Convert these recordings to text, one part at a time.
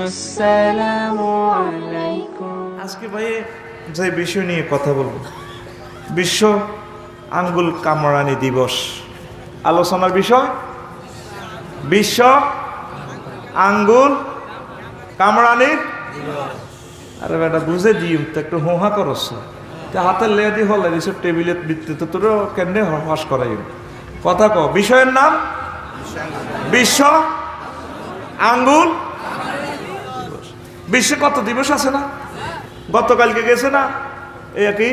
আসসালামু আলাইকুম। আজকে ভাই যে বিষয় নিয়ে কথা বলবো, বিশ্ব আঙ্গুল কামড়ানি দিবস। আলোচনার বিষয় বিশ্ব আঙ্গুল কামড়ানির। আরে বেটা বুঝে দিম তো একটু হোহা করস, হাতের লেয়া দিয়ে হলে এসব টেবিলের ভিত্তিতে তোর কেমনে হস করাই কথা ক। বিষয়ের নাম বিশ্ব আঙ্গুল দিবস। বিশ্বে কত দিবস আছে না? গতকালকে গেছে না কি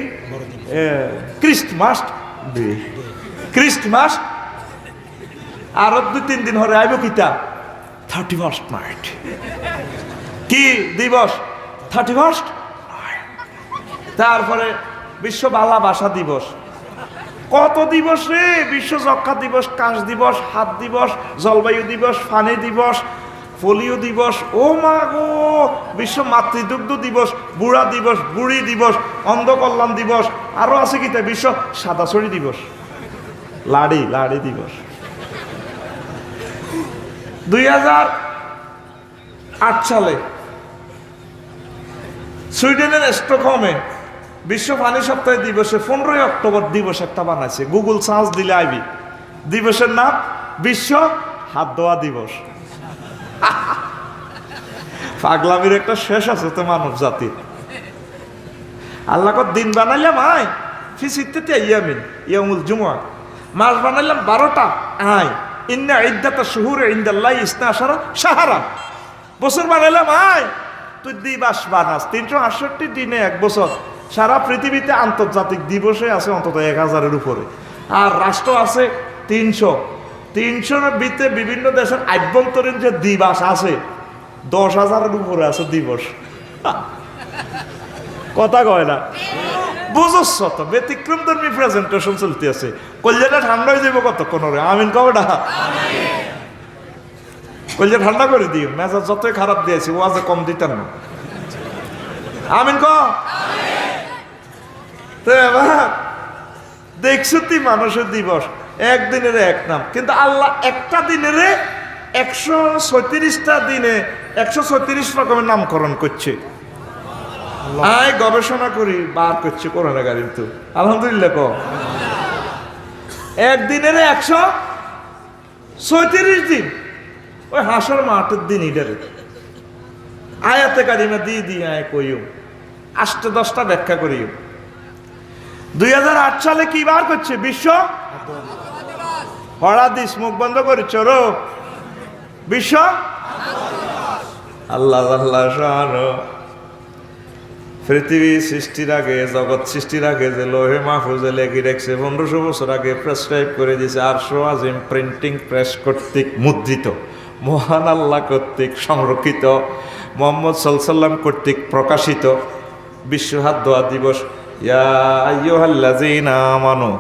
ক্রিস্টমাস, আরো 2-3 দিন হরে আইব কিতা 31st নাইট। কি দিবস? 31st। তারপরে বিশ্ব বাংলা ভাষা দিবস। কত দিবস রে! বিশ্ব যক্ষা দিবস, কাশ দিবস, হাত দিবস, জলবায়ু দিবস, ফানি দিবস, পোলিও দিবস, ও মা গো! বিশ্ব মাতৃদুগ্ধ দিবস, বুড়া দিবস, বুড়ি দিবস, অন্ধ কল্যাণ দিবস, আরো আছে কি বিশ্ব সাদাছড়ি দিবস, লাড়ি দিবস। 2008 সালে সুইডেনের স্টকহোমে বিশ্ব পানি সপ্তাহ দিবসে 15ই অক্টোবর দিবস একটা বানাইছে। গুগল সার্চ দিলে আইবি। দিবসের নাম বিশ্ব হাত ধোয়া দিবস। পাগলামির একটা শেষ আছে তো মানব জাতির। আল্লাহ দিন বানাইলাম আয় ফিসিতে ইয়ামিন ইয়ামুল জুমা, মাস বানাইলাম 12টা আয় ইন্না ইদ্দাতা শুহুর ইনদাল্লাহি 12 শাহরা। বছর বানাইলাম আয় তুই দিবস বানাস 368 দিনে এক বছর। সারা পৃথিবীতে আন্তর্জাতিক দিবসে আছে অন্তত 1000-এর উপরে, আর রাষ্ট্র আছে 300-এর ভিতরে বিভিন্ন দেশের আভ্যন্তরীণ যে দিবস আছে 10,000-এর উপরে আছে দিবস। কথা কয় না, বুঝছ তো? ব্যতিক্রম ধর্মী প্রেজেন্টেশন চলতে আছে। কলজাটা ঠান্ডা হয়ে যাবো কতক্ষণ হরে। আমিন কবে না কলজা ঠান্ডা করে দিও। মেজাজ যতই খারাপ দিয়েছি ও আজ কম দিতেন না। আমিন ক দেখছো তুই মানুষের দিবস একদিনের এক নাম, কিন্তু আল্লাহ একটা দিনের 136টা দিনে 136 রকমের নামকরণ করছে। আয় গবেষণা করি বার করছে কোরআনে কারীম তো আলহামদুলিল্লাহ ক। একদিনের 136 দিন, ওই হাসর মাঠের দিন ইডারে আয়াতে কারিমা দিয়ে আয় কইও 8-10টা ব্যাখ্যা করিও। 2008 সালে কি বার করছে? বিশ্ব হরাদিস মুখ বন্ধ করে চোরো বিশ্ব আল্লাহ পৃথিবী সৃষ্টির আগে, জগৎ সৃষ্টির আগে যে লোহে মাহফুজে লেখি রাখছে 1500 বছর আগে প্রেসক্রাইব করে দিয়েছে। আরশো আজিম প্রিন্টিং প্রেস কর্তৃক মুদ্রিত, মহান আল্লাহ কর্তৃক সংরক্ষিত, মুহাম্মদ সাল্লাল্লাহু কর্তৃক প্রকাশিত বিশ্ব হাত ধোয়া দিবস। ইয়া আইয়ুহাল্লাযীনা আমানু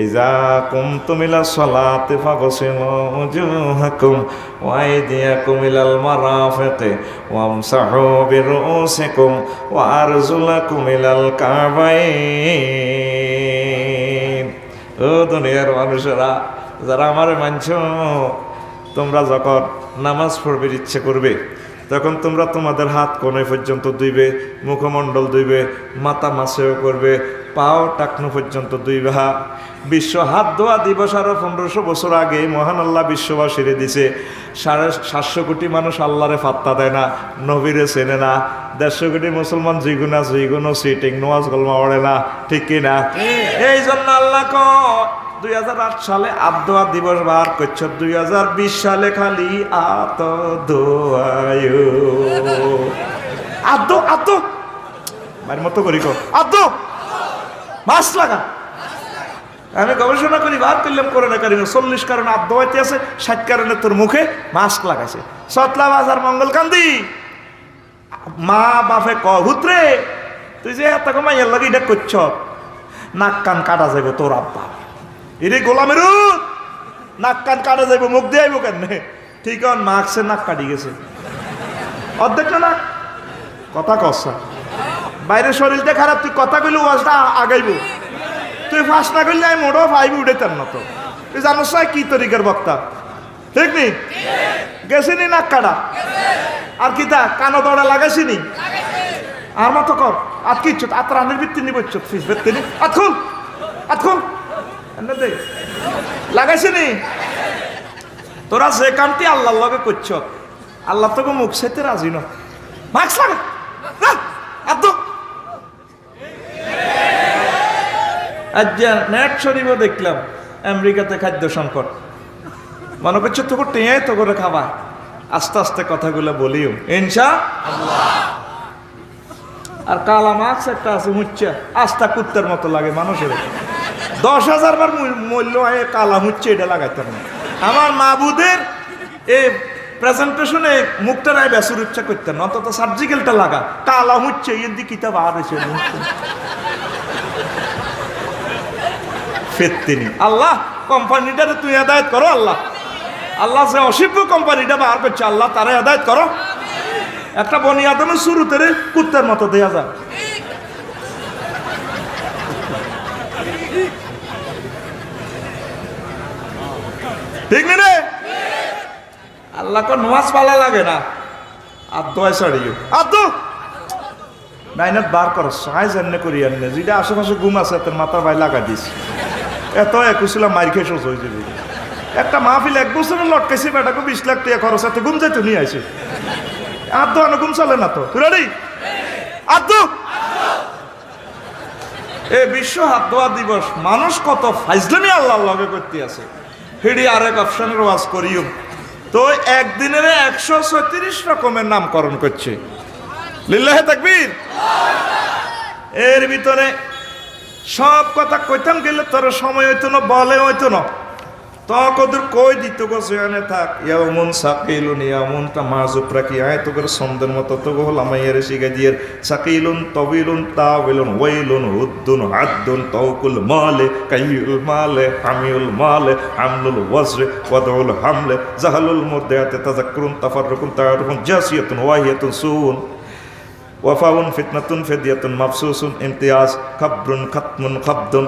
ইযা কুমতুম ইলাস সালাতি ফাগসিলু উজুহাকুম ওয়া আইদিয়াকুম ইলাল মারাফিকি ওয়ামসাহু বিরুউসিকুম ওয়া আরজুলাকুম ইলাল কাবাইন। ও দুনিয়ার মানুষেরা, যারা আমারে মানছো, তোমরা যখন নামাজ পড়বার ইচ্ছে করবে তখন তোমরা তোমাদের হাত কোণে পর্যন্ত ধুইবে, মুখমণ্ডল ধুইবে, মাথা মাসেও করবে, পাও টাকনো পর্যন্ত ধুইবে। বিশ্ব হাত ধোয়া দিবস আরো 1500 বছর আগে মহান আল্লাহ বিশ্ববাসীরে দিছে। 750 কোটি মানুষ আল্লাহরে পাত্তা দেয় না, নবীরে চেনে না। 150 কোটি মুসলমান জিগুনো সিটিং নোয়াজ গলমা পড়ে না, ঠিক কিনা? এই জন্য আল্লাহ 2008 সালে হাত ধোয়া দিবস বার করছে। 2020 সালে খালি আত ধোয়ায় আদো বাড়ির মতো করি আদো মাছ লাগা। আমি গবেষণা করি বার করলাম কোরআনে কারিমে 40 কারণে হাত ধোয়াইতে আছে, 60 কারণে তোর মুখে মাস্ক লাগাইছে। সতলা বাজার মঙ্গলকান্দি মা বাপে হুতরে তুই যে এত মাইয়ার লাগে এটা করছ, নাক কান কাটা যাইব তোর আব্বা। এরে গোলামের নাক কান কাটা যাইব, মুখ দিয়ে আইব কেন? ঠিক মাস্কের নাক কাটি গেছে অর্ধেক না। কথা কসা বাইরের শরীরটা খারাপ, তুই কথা কইলে ওয়াজটা আগাইব। তুই ফাঁস না করলে আমি মোড়ও ফাইবি উঠেতাম না। তো তুই জানোস না কি তরিকার বক্তা, ঠিক নি? গেছিনি নাক কাটা আর কি তা কানো দড়া লাগাইছিনি আর মতো কর আর কি ইচ্ছত আর রানের ভিত্তি নিব ইচ্ছত ফিস ভিত্তি নি আতখুন এনে দে লাগাইছিনি তোরা যে কামটি আল্লাহর লগে করছ আল্লাহ তোকে মুখ সেতে রাজি ন মাস্ক লাগা আব্দু আজ নেট শরীফও দেখলাম আমেরিকাতে খাদ্য সংকট মনে করছে তোকে টেঁয়াই তো করে খাবা আস্তে আস্তে কথাগুলো বলিও ইনশাআল্লাহ আর কালা মাছ একটা আছে মুচ্চা আস্তা কুত্তার মতো লাগে মানুষের 10,000 বার মূল্য হয় কালা মুচ্ছে এটা লাগাইতাম না আমার মাবুদের এই প্রেজেন্টেশনে মুখটা রায় বেসুর ইচ্ছা করতেন অন্তত সার্জিক্যালটা লাগা কালা মুচ্ছে এর দিকে কিতাব আর এসে ফেত্তিনি আল্লাহ কোম্পানিটারে তুই আদায়ত করো আল্লাহ আল্লাহ যে অসিব্য কোম্পানিটা বার করছে আল্লাহ তারা আদায়ত করো একটা বনি আদমের শুরুতে কুত্তার মতো দেয়া যায় ঠিক নি রে আল্লাহ কো নামাজ পালা লাগে না আর দোয়া ছাড়িও আর তো নাইনাত বার কর সাই জান্নে করি আননে যেটা আশেপাশে ঘুম আছে তোর মাথার ভাই লাগা দিস এত একুশিলা মার খেয়ে সোজ হয়ে যাবে একটা মাহফিল 1 বছরের লটকাইছে বেটাকে 20 লাখ টাকা খরচ আছে ঘুম যাইতো নিয়ে আসে আর তো ঘুম চলে না তো রেডি আদু এ বিশ্ব হাত ধোয়া দিবস মানুষ কত ফাইজলামি আল্লাহর লগে করতে আছে হিডি আরেক অপশনের ওয়াজ করিও তো একদিনের 136 রকমের নামকরণ করছে লিল্লাহে তাকবীর এর ভিতরে সব কথা কইতাম গেলে তোর সময় হইতো না বলে হইতো না তকদর কই দিত গো সেখানে থাক ইয়ামুন সাকিলুন ইয়ামুনটা মাজুব রাখি আয় তোর ছন্দের মতো তো গো লামাইয়ার শিখে দিয়ে সাকিলুন তবিলুন তাবিলুন ওয়াইলুন হুদ্দুন হাদ্দুন তাওকুল মালে কাইউল মালে হামিউল মালে হামলুল ওয়াজরে ওয়াদউল হামলে জাহালুল মুরদায়াতে তাযাক্কুরুন তাফাররুকুন তাআরুফুন জাসিয়াতুন ওয়াহিয়াতুন সুন ওয়াফাউন ফিতনাতুন ফিদিয়াতুন মাফসুসুন ইমতিয়াজ খাবরুন খাতমুন খাবদুন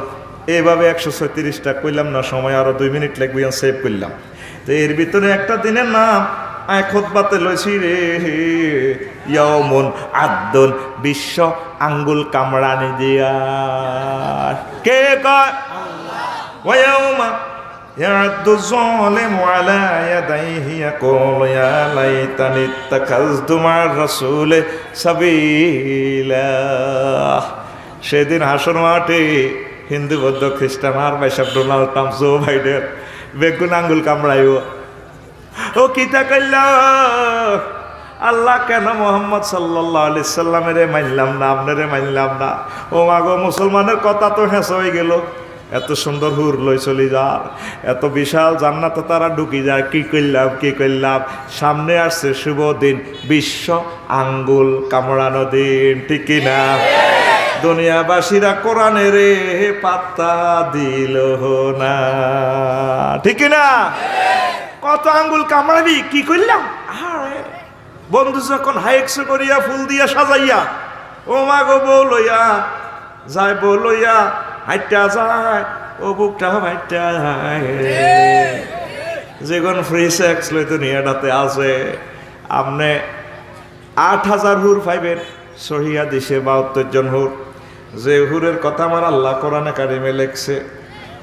এইভাবে 136টা কইলাম না সময় আরো 2 মিনিট লাগবে সেভ করলাম তো এর ভিতরে একটা দিনের নাম আয় খুতবাতে লইছি রে ইয়াউমুন আদ্দুন বিশ্ব আঙ্গুল কামড়ানি দিয়া কে কয় আল্লাহ ওয়া ইয়াউমা ইয়াদু যালিমু আলা ইয়াদাইহি ইয়াকুলু ইয়া লাইতানি ইত্তাখাযতু মা'আর রাসূলি সাবিলা সেদিন হাসর মাঠে হিন্দু বৌদ্ধ খ্রিস্টান আর ভাইসব ডোনাল্ড ট্রাম্প জো বাইডেন বেগুন আঙ্গুল কামড়াইব ও কিতা কইল আল্লাহ কেন মোহাম্মদ সাল্লাল্লাহু আলাইহি সাল্লামের মানলাম না আপনারে মানলাম না ও মাগো মুসলমানের কথা তো হেস হয়ে গেল এত সুন্দর হুর লই চলি যা এত বিশাল জান্নাতে তারা ঢুকি যায় কি করলাম সামনে আসছে শুভ দিন বিশ্ব আঙ্গুল কামড়ানো দিন ঠিক না দুনিয়াবাসীরা কোরআনের পাত্তা দিল না ঠিক না কত আঙ্গুল কামড়াবি কি করলাম বন্ধু যখন হাইক্স করিয়া ফুল দিয়া সাজাইয়া ও মা গো বউ লইয়া যায় বউ লইয়া হাইটা যায় ও বুকটা হাইটা যায় যেগুন ফ্রি সেক্স লইতে নিয়াটাতে আছে আপনি 8,000 হুর পাইবেন সহিয়া দিছে 72 জন হুর যে হুরের কথা আমার আল্লাহ কোরআনে কারিমে লেখছে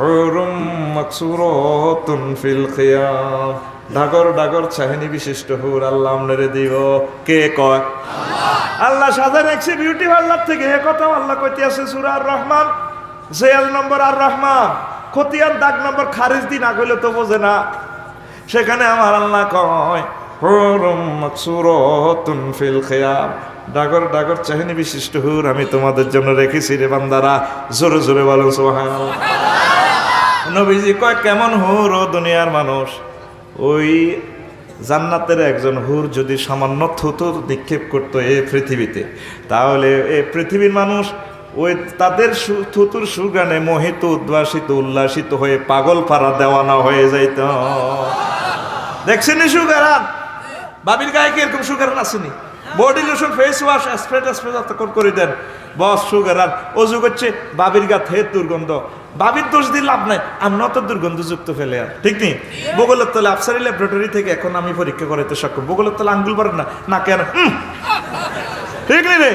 হুরুম মাকসুরাতুন ফিল খিয়াম ডাগর ডাগর চাহিনি বিশিষ্ট হুর আল্লাহ আমনেরে দিব কে কয় আল্লাহ সাজা রাখছে বিউটি পার্লার থেকে এ কথা আল্লাহ কইতে আছে সূরা আর রহমান জেল নম্বর আর রহমান খতিয়ান দাগ নম্বর খারিজ দিন আগলে তো বোঝে না সেখানে আমার আল্লাহ কয় হুরুম মাকসুরাতুন ফিল খিয়াম ডাগর ডাগর চাহিনি বিশিষ্ট হুর আমি তোমাদের জন্য রেখেছি রে বান্দারা জোরে জোরে বলেন সুবহানাল্লাহ নবীজি কয় কেমন হুর ও দুনিয়ার মানুষ ওই জান্নাতের একজন হুর যদি সামান্য থুতুর নিক্ষেপ করতো এই পৃথিবীতে তাহলে এই পৃথিবীর মানুষ ওই তাদের থুতুর সুগানে মোহিত উদ্ভাসিত উল্লাসিত হয়ে পাগল পাড়া দেওয়ানা হয়ে যাইত দেখছেন সুগারান বাবির গায়ে কি এরকম সুগারান আসেনি body lotion face wash spray করে দেন বস সুগারান অজু করছে বাবির গা থে দুর্গন্ধ ভাবির দোষ দিয়ে লাভ নাই, আমরা তো দুর্গন্ধযুক্ত ফেলে আর ঠিক নেই। বগলের তলে আফসারি ল্যাবরেটরি থেকে এখন আমি পরীক্ষা করাইতে সক্ষম। বগলের তলে আঙ্গুল পারেন না, না কেন ঠিক নেই রে,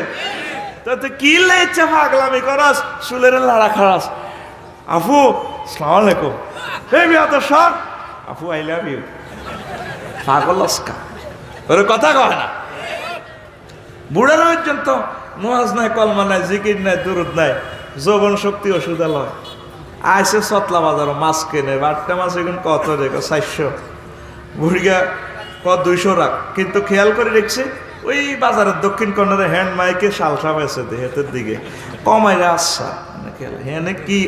তো কি লেচ্ছে পাগলামি করাস, চুলের লাড়া খারাস। আফু সালাম আলাইকুম, হে বিয়া তো সব আফু আই লাভ ইউ, পাগল লস্কা ওর কথা কয় না। বুড়ার পর্যন্ত নামাজ নাই, কলমা নাই, জিকির নাই, দুরুদ নাই, যৌবন শক্তি ওষুধালয় আইসে সতলা বাজার মাছ কেনে, বাট্টা মাছ এখন কত রেখো 400, বুড়িগা কত 200 রাখ, কিন্তু খেয়াল করে দেখছে ওই বাজারের দক্ষিণ কর্নারে হ্যান্ড মাইকে শালসা বেছে হেতের দিকে কমাইরা আচ্ছা হ্যাঁ কি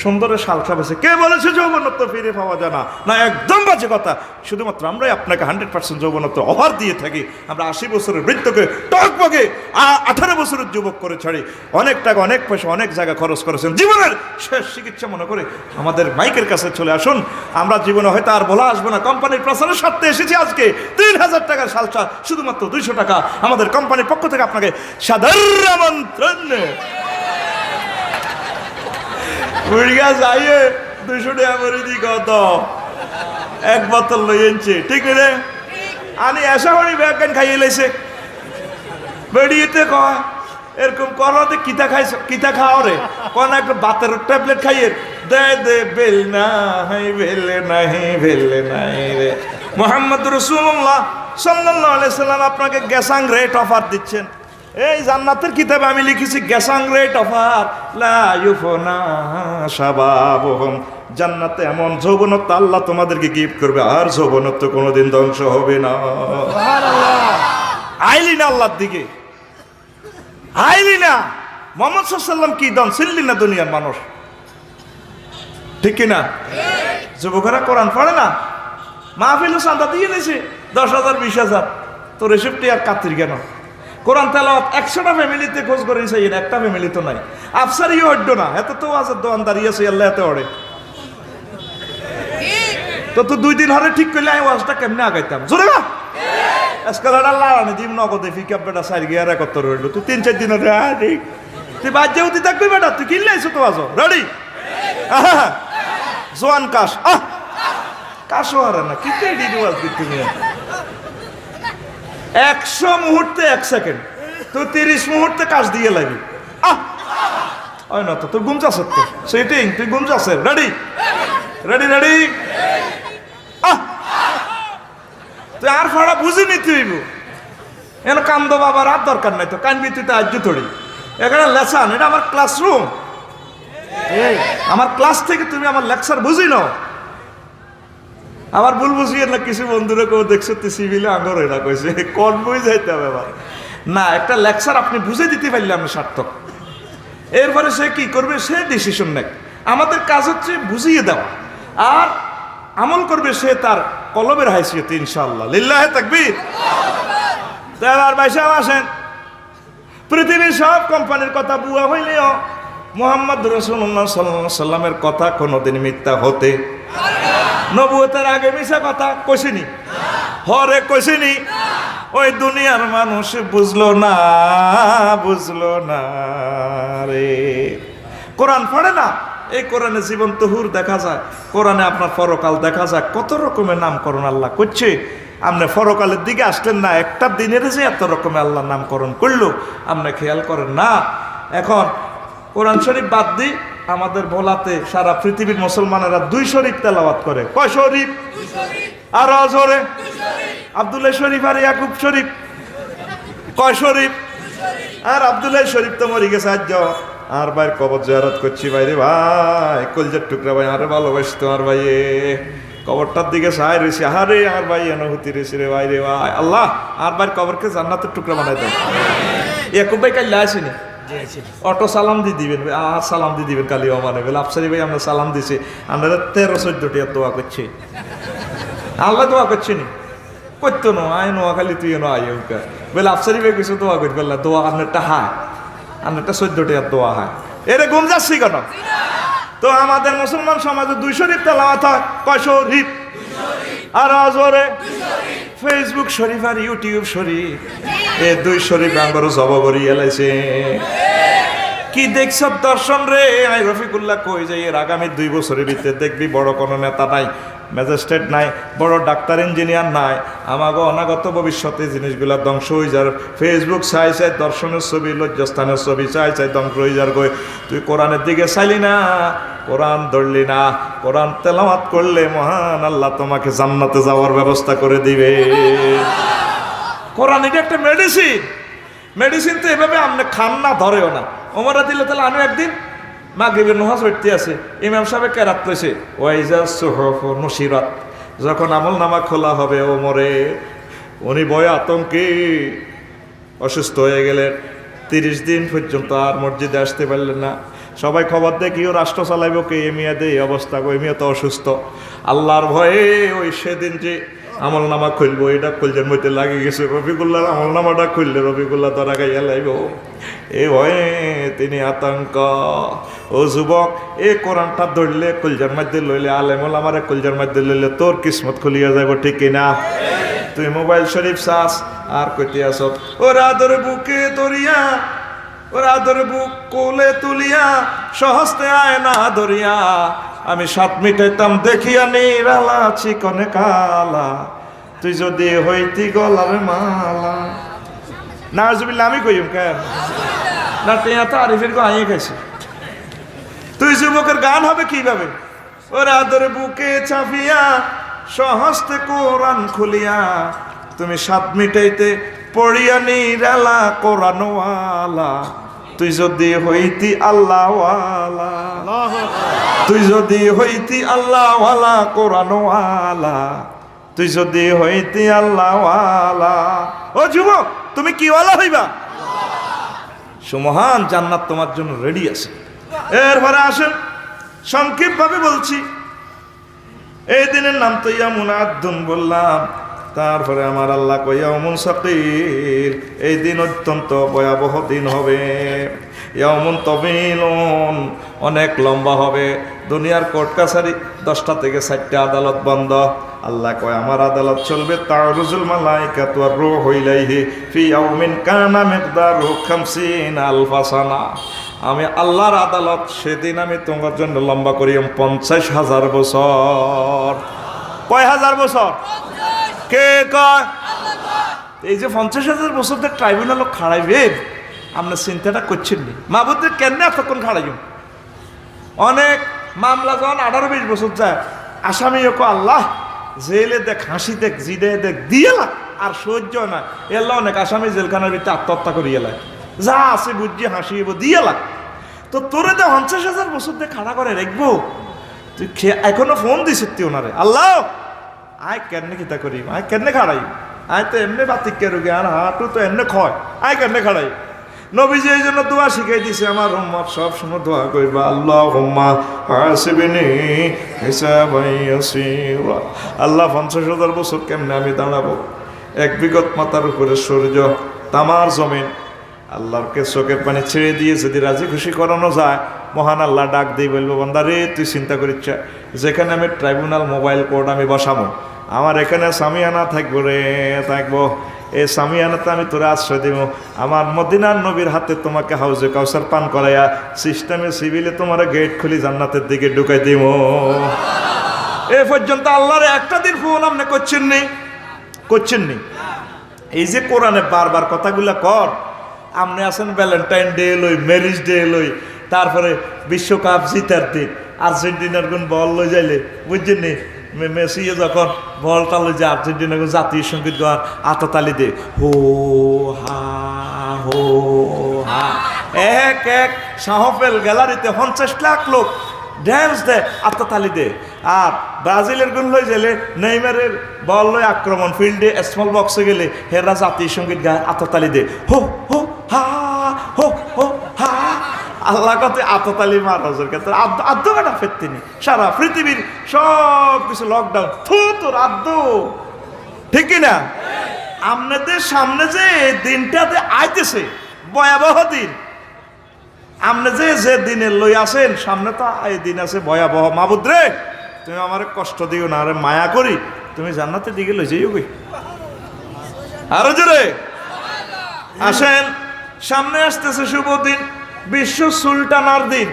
সুন্দর শালসা বেছে। কে বলেছে যৌবনত্ব ফিরে পাওয়া যায় না? না, একদম বাজে কথা। শুধুমাত্র আমরাই আপনাকে 100% যৌবনত্ব অফার দিয়ে থাকি। আমরা 80 বছরের বৃদ্ধকে টকবগে 18 বছরের যুবক করে ছাড়ি। অনেক টাকা, অনেক পয়সা, অনেক জায়গা খরচ করেছেন, জীবনের শেষ চিকিৎসা মনে করে আমাদের মাইকের কাছে চলে আসুন। আমরা জীবনে হয়তো আর বলা আসবো না, কোম্পানির প্রচারের স্বার্থে এসেছি আজকে। 3000 টাকার শালসা শুধুমাত্র 200 টাকা আমাদের কোম্পানির পক্ষ থেকে আপনাকে সাধারণ আমন্ত্রণ। বুড়িগা যাইয়ে 200 টাকা করে দি কত এক বোতল লই এনছে, ঠিক রে? আনি এসা হরি ব্যাগান খাইয়ে লাইছে বেড়িয়েতে কয় এরকম করতে কিতা খাইছ, কিতা খাও রে? কোন একটা বাতের ট্যাবলেট খাইয়ে দে দে বেল নাই, বেল নাই, বেল নাই রে। মুহাম্মদ রাসূলুল্লাহ সাল্লাল্লাহু আলাইহি সাল্লাম আপনাকে গ্যাসাং রেট অফার দিচ্ছেন। এই জান্নাতের কিতাবে আমি লিখেছি গ্যাসাং রেট অফার, লা ইউফনা শাবাবুহুম। জান্নাতে এমন যৌবনত্ব আল্লাহ তোমাদেরকে গিফট করবে, আর যৌবনত্ব কোনোদিন ধ্বংস হবে না। সুবহানাল্লাহ। আইলি না আল্লাহর দিকে, আইলি না। মুহাম্মদ সাল্লাল্লাহু আলাইহি সাল্লাম কি দন ছিললি না দুনিয়ার মানুষ, ঠিক কি না? যুবকেরা কোরআন পড়ে না, মাহফিলে চাঁদা দিয়ে নিয়েছে 10,000 20,000, তো রেসিপটি আর কাতির কেন? কোরআন তেলাওয়াত 100টা ফ্যামিলিতে খোঁজ করে চাই না, একটা ফ্যামিলি তো নাই। আফসারিও হড্ড না, এত তো আছে দোয়ানদারি আছে আল্লাহ এত ওড়ে। তো 2 দিন হরে ঠিক করলে আমি ওয়াজটা কেমনে আগাইতাম? জোরে না এসকালার আল্লাহ আনি দিম নগদে ফিকাপ বেটা 4 গিয়ার 71 রইল। তুই 3-4 দিন হরে ঠিক তুই বাদ যাও, তুই থাকবি বেটা, তুই কিনলে আইছো তো আছো রেডি। জোয়ান কাশ কাশও হারে না, কি তেড়ি ওয়াজ দি তুমি 100 মুহূর্তে 1 সেকেন্ড, তুই 30 মুহূর্তে কাজ দিয়ে লাগবি। হয় না তো তুই ঘুম যাস তো সেটিং, তুই ঘুম যাস। Ready ready ready. তুই আর ফাড়া বুঝিনি তুই এন কান্দ বাবার আর দরকার নাই তো, কানবি তুই তো আজ থরি। এখানে লেসন, এটা আমার ক্লাসরুম, আমার ক্লাস থেকে তুমি আমার লেকচার বুঝি নাও। আমার ভুল বুঝিয়ে না কিছু বন্ধুরা কেউ দেখছো তুই সিভিলে আঙর এরা কইছে কোন বই যাইতে হবে আবার না, একটা লেকচার আপনি বুঝে দিতে পারলে আমি সার্থক। এরপরে সে কি করবে, সে ডিসিশন নেয়। আমাদের কাজ হচ্ছে বুঝিয়ে দেওয়া, আর আমল করবে সে তার কলবের হাইসিয়তে ইনশাআল্লাহ। লিল্লাহে তাকবীর। তার ভাইসা আসেন, পৃথিবীর সব কোম্পানির কথা বুয়া হইলেও মুহাম্মদ রাসূলুল্লাহ সাল্লাল্লাহু আলাইহি সাল্লামের কথা কোনোদিন মিথ্যা হতে, নবুয়তের আগে মিছা কথা কইছিনি, হরে কইছিনি। ওই দুনিয়ার মানুষ বুঝলো না, বুঝলো না রে। কোরআন পড়ে না, এই কোরআনে জীবন্ত হুর দেখা যায়, কোরআনে আপনার পরকাল দেখা যায়, কত রকমের নামকরণ আল্লাহ করছে। আপনি পরকালের দিকে আসলেন না, একটা দিনের যে এত রকমের আল্লাহ নামকরণ করলো আপনি খেয়াল করেন না। এখন কোরআন শরীফ বাদ দিই, আমাদের ভোলাতে সারা পৃথিবীর মুসলমানেরা 2 শরীফ তেলাওয়াত করে। কয় শরীফ? আর জোরে। আব্দুল্লাহ শরীফ আর ইয়াকুব শরীফ। কয় শরীফ? আর আব্দুল্লাহ শরীফ তো মরে গেছে আজ। আর ভাইয়ের কবর জিয়ারত করছি, ভাইরে ভাই কলজার টুকরা ভাই, আরে ভালোবাসতো আর ভাই কবরটার দিকে সাই রয়েছে, আরে আর ভাই অনুভূতি রয়েছে রে ভাই রে ভাই। আল্লাহ আর ভাইয়ের কবরকে জান্নাতের টুকরা বানাই দেয়। ইয়াকুব ভাই কাল আসেনি, অটো সালাম দিয়ে দিবেন, আর সালাম দিয়ে দিবেন কালি মানে বলে আফসারি ভাই আমরা সালাম দিছি, আমরা 13-14টি দোয়া করছি। আল্লাহ দোয়া করছি নি করতো না, আয় নোয়া খালি তুই নো আয় বলে আফসারি ভাই কিছু দোয়া করি বললা, দোয়া আপনারটা হায়, আপনারটা 14টি দোয়া হয়। এরে ঘুম যাচ্ছি কেন? তো আমাদের মুসলমান সমাজে 2 শরীফ তেলাওয়াত হয়। কয় শরীফ? আর জোরে। ফেসবুক শরীফ আর ইউটিউব শরীফ, এ 2 শরীফ আঙ্গর জব করি এলাইছে। কি দেখছ দর্শন রে? আই রফিকুল্লাহ কই যে এর আগামী 2 বছরের ভিতরে দেখবি বড় কোনো নেতা নাই, ম্যাজিস্ট্রেট নাই, বড় ডাক্তার ইঞ্জিনিয়ার নাই। আমাগো অনাগত ভবিষ্যতে জিনিসগুলা ধ্বংস হয়ে যার। ফেসবুক চাই চাই দর্শনের ছবি, লজ্জাস্থানের ছবি চাই চাই ধ্বংস হয়ে যার। গই তুই কোরআনের দিকে চাইলি না, কোরআন ধরলি না, কোরআন তেলাওয়াত করলে মহান আল্লাহ তোমাকে জান্নাতে যাওয়ার ব্যবস্থা করে দিবে। কোরআন এটা একটা মেডিসিন। মেডিসিন তো এভাবে আপনি খান না, ধরেও না। ওমরা দিলে তাহলে আমি একদিন মাগরিবের নামাজ পড়তে আছে, ইমাম সাহেব কেরাত কইছে ওয়াইজা সুহুফ নুশিরাত, যখন আমল নামা খোলা হবে ওমরে, উনি ভয়ে আতঙ্কে অসুস্থ হয়ে গেলেন। 30 দিন পর্যন্ত আর মসজিদে আসতে পারলেন না। সবাই খবর দেয় কেউ রাষ্ট্র চালাইব কে, এমিয়া দে এই অবস্থা, এমিয়া তো অসুস্থ। আল্লাহর ভয়ে ওই সেদিন যে আমল নামা খুলবো এটা খুলছেন মধ্যে লাগিয়ে গেছে। রফিকুল্লাহর আমল নামাটা খুললে রফিকুল্লাহ ধরা গাইয়া লাইব, এই ভয়ে তিনি আতঙ্ক। ও যুবক, এই কোরআনটা ধরলে কুলজার মধ্যে লইলে, আলেমুল আমারে কুলজার মধ্যে লইলে তোর কিসমত খুলিয়া যাব, ঠিক কিনা? তুই মোবাইল শরীফ চাস আর কইতে আস ওরা আদর বুকে ধরিয়া, ওরা আদর বুক কোলে তুলিয়া, সহস্তে আয় না ধরিয়া, আমি 7 মিটাইতাম দেখিয়া নিরালা চিকনে কালা, তুই যদি হইতি গলার মালা। নাউজুবিল্লাহ আমি কইম কেন না, টিয়া তো আরিফের গো আইয়ে খাইছে। তুই যুবকের গান হবে কিভাবে? ওরা আদর বুকে চাপিয়া, সহস্তে কোরআন খুলিয়া, তুমি 7 মিটাইতে পড়িয়া নিরালা কোরআনওয়ালা, তুই যদি হইতি আল্লাহওয়ালা, তুই যদি হইতি আল্লাহওয়ালা কোরআনওয়ালা, তুই যদি হইতি আল্লাহওয়ালা। ও যুবক, তুমি কি ওয়ালা হইবা? সুমহান জান্নাত তোমার জন্য রেডি আছে। এরপরে আসেন, সংক্ষেপ ভাবে বলছি। এই দিনের নাম তো ইয়ামুন আদ্দুন বললাম। তারপরে আমার আল্লাহ কই ইয়াউমুন সাকিল, এই দিন অত্যন্ত ভয়াবহ দিন হবে। ইয়াউমুন তাবিলুন, অনেক লম্বা হবে। দুনিয়ার কোর্ট কাছারি 10টা থেকে 4টা আদালত বন্ধ। আল্লাহ কয় আমার আদালত চলবে। তারুজুল মালাইকাতু আর রূহু ইলাইহি ফি ইয়াউমিন কানা মিকদারুহু 50 আলফা সানা। আমি আল্লাহর আদালত সেদিন আমি তোমার জন্য লম্বা করিম 50,000 বছর। কয় হাজার বছর? কে কয়? এই যে 50,000 বছর ট্রাইব্যুনাল খাড়াইবে, আপনার চিন্তাটা করছেন নি? মাহবুবদের কেন এতক্ষণ খাড়াইম? অনেক মামলা যখন 18-20 বছর যায়, আসামিও কো আল্লাহ জেলে দেখ, হাসি দেখ, জিদে দেখ, দিয়ে লাগ আর সহ্য না। এল্লা অনেক আসামি জেলখানার ভিতরে আত্মহত্যা করিয়ে লাগ, যা আছে বুঝছি হাসিব দিয়ে লাগ। তো তোরে তো 50,000 বছর দিয়ে খাড়া করে রাখবো, তুই এখনো ফোন দিস তুই ওনারে, আল্লাহ আয় কেন খিতা করি, আয় কেন খাড়াই, আয় তো এমনি বাতিক রোগী, আর হাঁটু তো এমনি খয়, আয় কেন খাড়াই। নবীজি এই জন্য দোয়া শিখাই দিছে, আমার উম্মত সব সময় দোয়া করবা, আল্লাহুম্মা হাসিবনি হিসাবান ইয়াসীরা। আল্লাহ 50,000 বছর কেমনে আমি দাঁড়াবো? 1 বিগত মাথার উপরে সূর্য, তামার জমিন, আল্লাহরকে চোখের পানি ছেড়ে দিয়ে যদি রাজি খুশি করানো যায়, মহান আল্লাহ ডাক দিয়ে বলবো, বান্দা রে তুই চিন্তা করিস যেখানে আমি ট্রাইব্যুনাল মোবাইল কোর্ট আমি বসাবো, আমার এখানে সামিয়ানা থাকবো রে, থাকবো। এই সামিয়ানাতে আমি তোরা আশ্রয় দিব। আমার মদিনার নবীর হাতে তোমাকে হাউজে কাউসার পান করাইয়া সিস্টেমে সিভিলে তোমার গেট খুলি জান্নাতের দিকে ঢুকাই দিব। এ পর্যন্ত আল্লাহর একটা দিন ফোন আপনি করছেন নি? এই যে কোরআনে বারবার কথাগুলা কর, আপনি আছেন ভ্যালেন্টাইন ডে লই, ম্যারিজ ডে লই, তারপরে বিশ্বকাপ জিতার দিন, আর্জেন্টিনার কোন বল লই যাইলে বুঝছেন নি, মেসি যখন বলটা লই যে আর্জেন্টিনার জাতীয় সঙ্গীত গান আততালি দে, হো হা হো হা, এক এক সাহফেল গ্যালারিতে 50 লাখ লোক ড্যান্স দে, আত্মতালি দে। আর ব্রাজিলের গুণ লই গেলে নেইমারের বল লই আক্রমণ ফিল্ডে স্মল বক্সে গেলে হেরা জাতীয় সঙ্গীত গায়, আত্মতালি দে, হো হো হা হো হো হা। আল্লাহ কথা আততালি মারাজের ক্ষেত্রে আদ্য কাটা ফেরতিনি, সারা পৃথিবীর সব কিছু লকডাউন, তোর আদ্য, ঠিক কিনা? আপনাদের সামনে যে দিনটাতে আইতেছে ভয়াবহ দিন, আপনি যে দিনে লই আসেন সামনে তো এই দিন আছে ভয়াবহ। মাবুদ রে তুমি আমার কষ্ট দিও না, আরে মায়া করি, তুমি জান্নাতের দিকে লই যাইও গই। আরো জোরে আসেন, সামনে আসতেছে শুভ দিন, বিশ্ব সুলতানার দিন,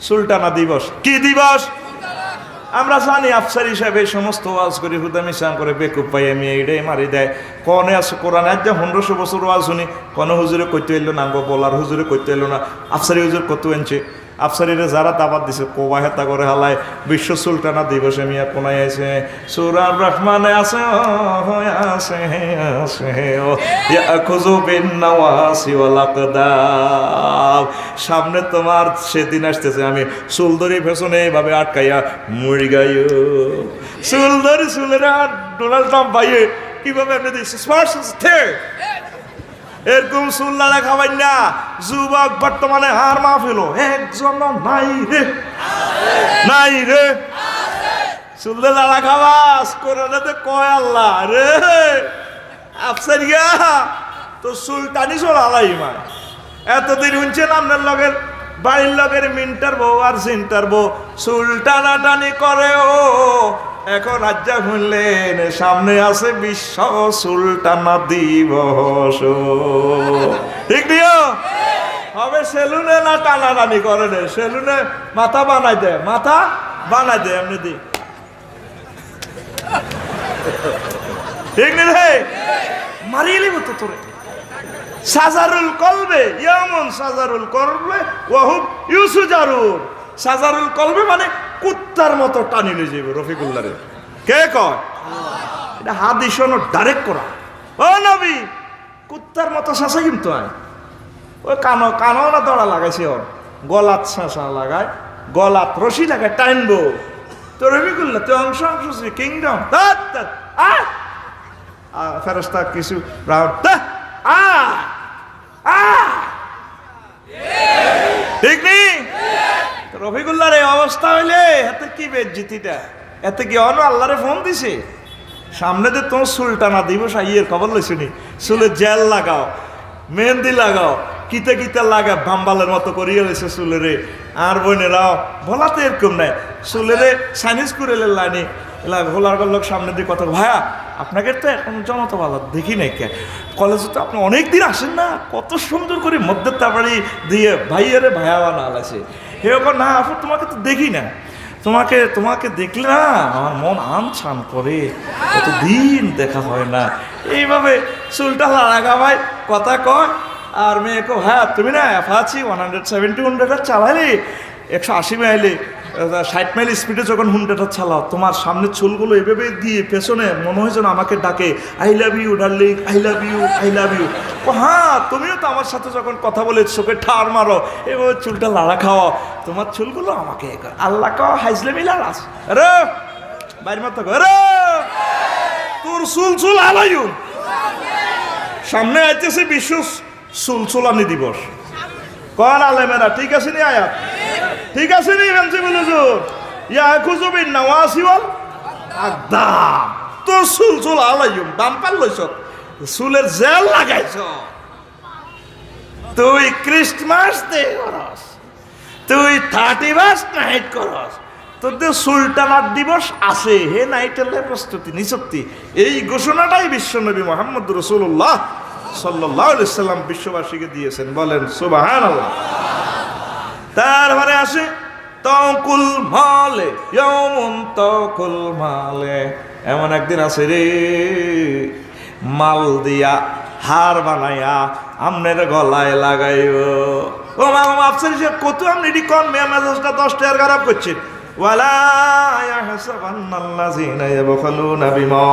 সুলতানা দিবস। কি দিবস? আমরা জানি আফসার হিসাবে সমস্ত ওয়াজ করি, হুদামি সাং করে বেকুব পাই আমি এইটাই মারি দেয়। কনে আছে কোরআনে আজ 1500 বছর ওয়াজ শুনি, কোনো হুজুরে কইতে এলো না, বলার হুজুরে কইতে এলো না, আফসারি হুজুর কত আনছে। আফসারিরে যারা দাবাত দিছে কোবা হেতা করে হালায় বিশ্ব সুলতানা দিবসে মিয়া কোনায় আছে সূরা রহমানে আছে আছে আছে ইয়াখুযু বিন নওয়াসি ওয়াল আকদাম। সামনে তোমার সেদিন আসতেছে, আমি চুল ধরে পেছনে এইভাবে আটকাইয়া মরি গাইও চুল ধরে চুলের আর ডোনাল্ড ট্রাম্প ভাইয়ে কিভাবে আপনি দিচ্ছে স্মার্ট এরকম সুল্লারা খাবেন না। যুবক বর্তমানে হার মাহফিল একজন নাই রে, নাই রে সুল্লারা খাবাস করে কয় আল্লাহ রে আফসারিয়া তো সুলতানি চলালাই মা। এতদিন শুনছেন আপনার লগের বাড়ির লগের মিন্টার বউ আর চিন্তার বউ সুলতানা টানি করে ও এখন আজ্জা শুনলেন সামনে আছে বিশ্ব সুলতানা দিবস। ঠিক নিও হবে সেলুনে না টানাটানি করে রে, সেলুনে মাথা বানাই দে, মাথা বানাই দে এমনি দি। ঠিক নি রে মারিয়ে লিব তো তোরে। সাজারুল কলবে ইয়ামন সাজারুল কলবে ওয়াহুব ইউসুজারুর। সাজারুল কলবে মানে কুত্তার মতো টানি নিয়ে যাবে রফিকুল্লাহ রে। কে কয়? এটা হাদিস ডাইরেক্ট করা। ও নবী কুত্তার মতো শাসা কিন্তু আয় ওই কানো না দড়া লাগাইছে ওর গলাত শাসা লাগায়, গলাত রশি লাগায় টাইনবো তো রফিকুল্লাহ তো অংশ অংশ কিংডম ফেরেশতা কিছু রাউন্ড ঠিক নেই। রফিকুল্লাহর এই অবস্থা হইলে এতে কি বেজ্জিতিটা, এতে কি অন আল্লাহরে ফোন দিছে সামনে যে তোমার সুলতানা দিবস আইয়ের খবর লইছনি, চুলে জেল লাগাও, মেহেন্দি লাগাও, কিতে কিতে লাগা বাম্বালের মতো করিয়ে লইছে চুলেরে। আর বোনেরাও ভোলাতে এরকম নাই, চুলেরে চাইনিজ করে লাইনি ভোলার লোক সামনে দিয়ে কথা ভাইয়া আপনাকে তো এখন জনতা ভালো দেখি নাই কে কলেজে তো আপনি অনেকদিন আসেন না, কত সুন্দর করে মধ্যে তাড়াতাড়ি দিয়ে ভাইয়ারে ভাইয়া বানা আছে। এরকম না আপু তোমাকে তো দেখি না, তোমাকে দেখলে না আমার মন আনছান করে, কতদিন দেখা হয় না। এইভাবে চুলটা লাগা ভাই কথা কয় আর মেয়ে কো হ্যাঁ তুমি না অ্যাপাচি 170 চালাইলি 180 মাইলে 60 মাইল স্পিডে যখন হুন্ডাটা চালাও তোমার সামনের চুলগুলো এভাবে দিয়ে পেছনে মনে হয় যেন আমাকে ডাকে I love you darling, I love you, I love you. ও হ্যাঁ তুমিও তো আমার সাথে যখন কথা বলে চোখে ঠার মারো এভাবে চুলটা লাড়া খাওয়া, তোমার চুলগুলো আমাকে আল্লাহ খাওয়া হাইজলে মিলার আস রে বাইর মতো রে তোর চুল আলাইউ। সামনে আইতেছে বিশ্ব চুলচুলানি দিবস। কোন আলেমেরা ঠিক আছে নি আয়াত? ঠিক আছে নি প্রিন্সিপাল হুজুর? ইয়াখুযু বিন নওয়াসি ওয়াল আকদাম। তো চুল আলাইম দাম পাল লইছ, চুলের জেল লাগাইছ, তুই ক্রিসমাস ডে করস, তুই 31 নাইট করস, তোদের সুলতানার দিবস আছে হে নাইটের প্রস্তুতি নিসক্তি। এই ঘোষণাটাই বিশ্বনবী মুহাম্মদ রাসূলুল্লাহ সাল্লাল্লাহু আলাইহি সাল্লাম বিশ্ববাসীকে দিয়েছেন, বলেন সুবহানাল্লাহ। তারপরে আসে তাকুল মালে ইয়াউমুন তাকুল মালে, এমন একদিন আছে রে মাল দিয়া হার বানাইয়া আমনের গলায় লাগাইও। ও মামা আফসার কত আপনি কোন মেজাজটা 10 টাকার খারাপ করছেন। ওয়ালা ইয়াহসাবান্নাল্লাযীনা ইয়াবখালুনা বিমা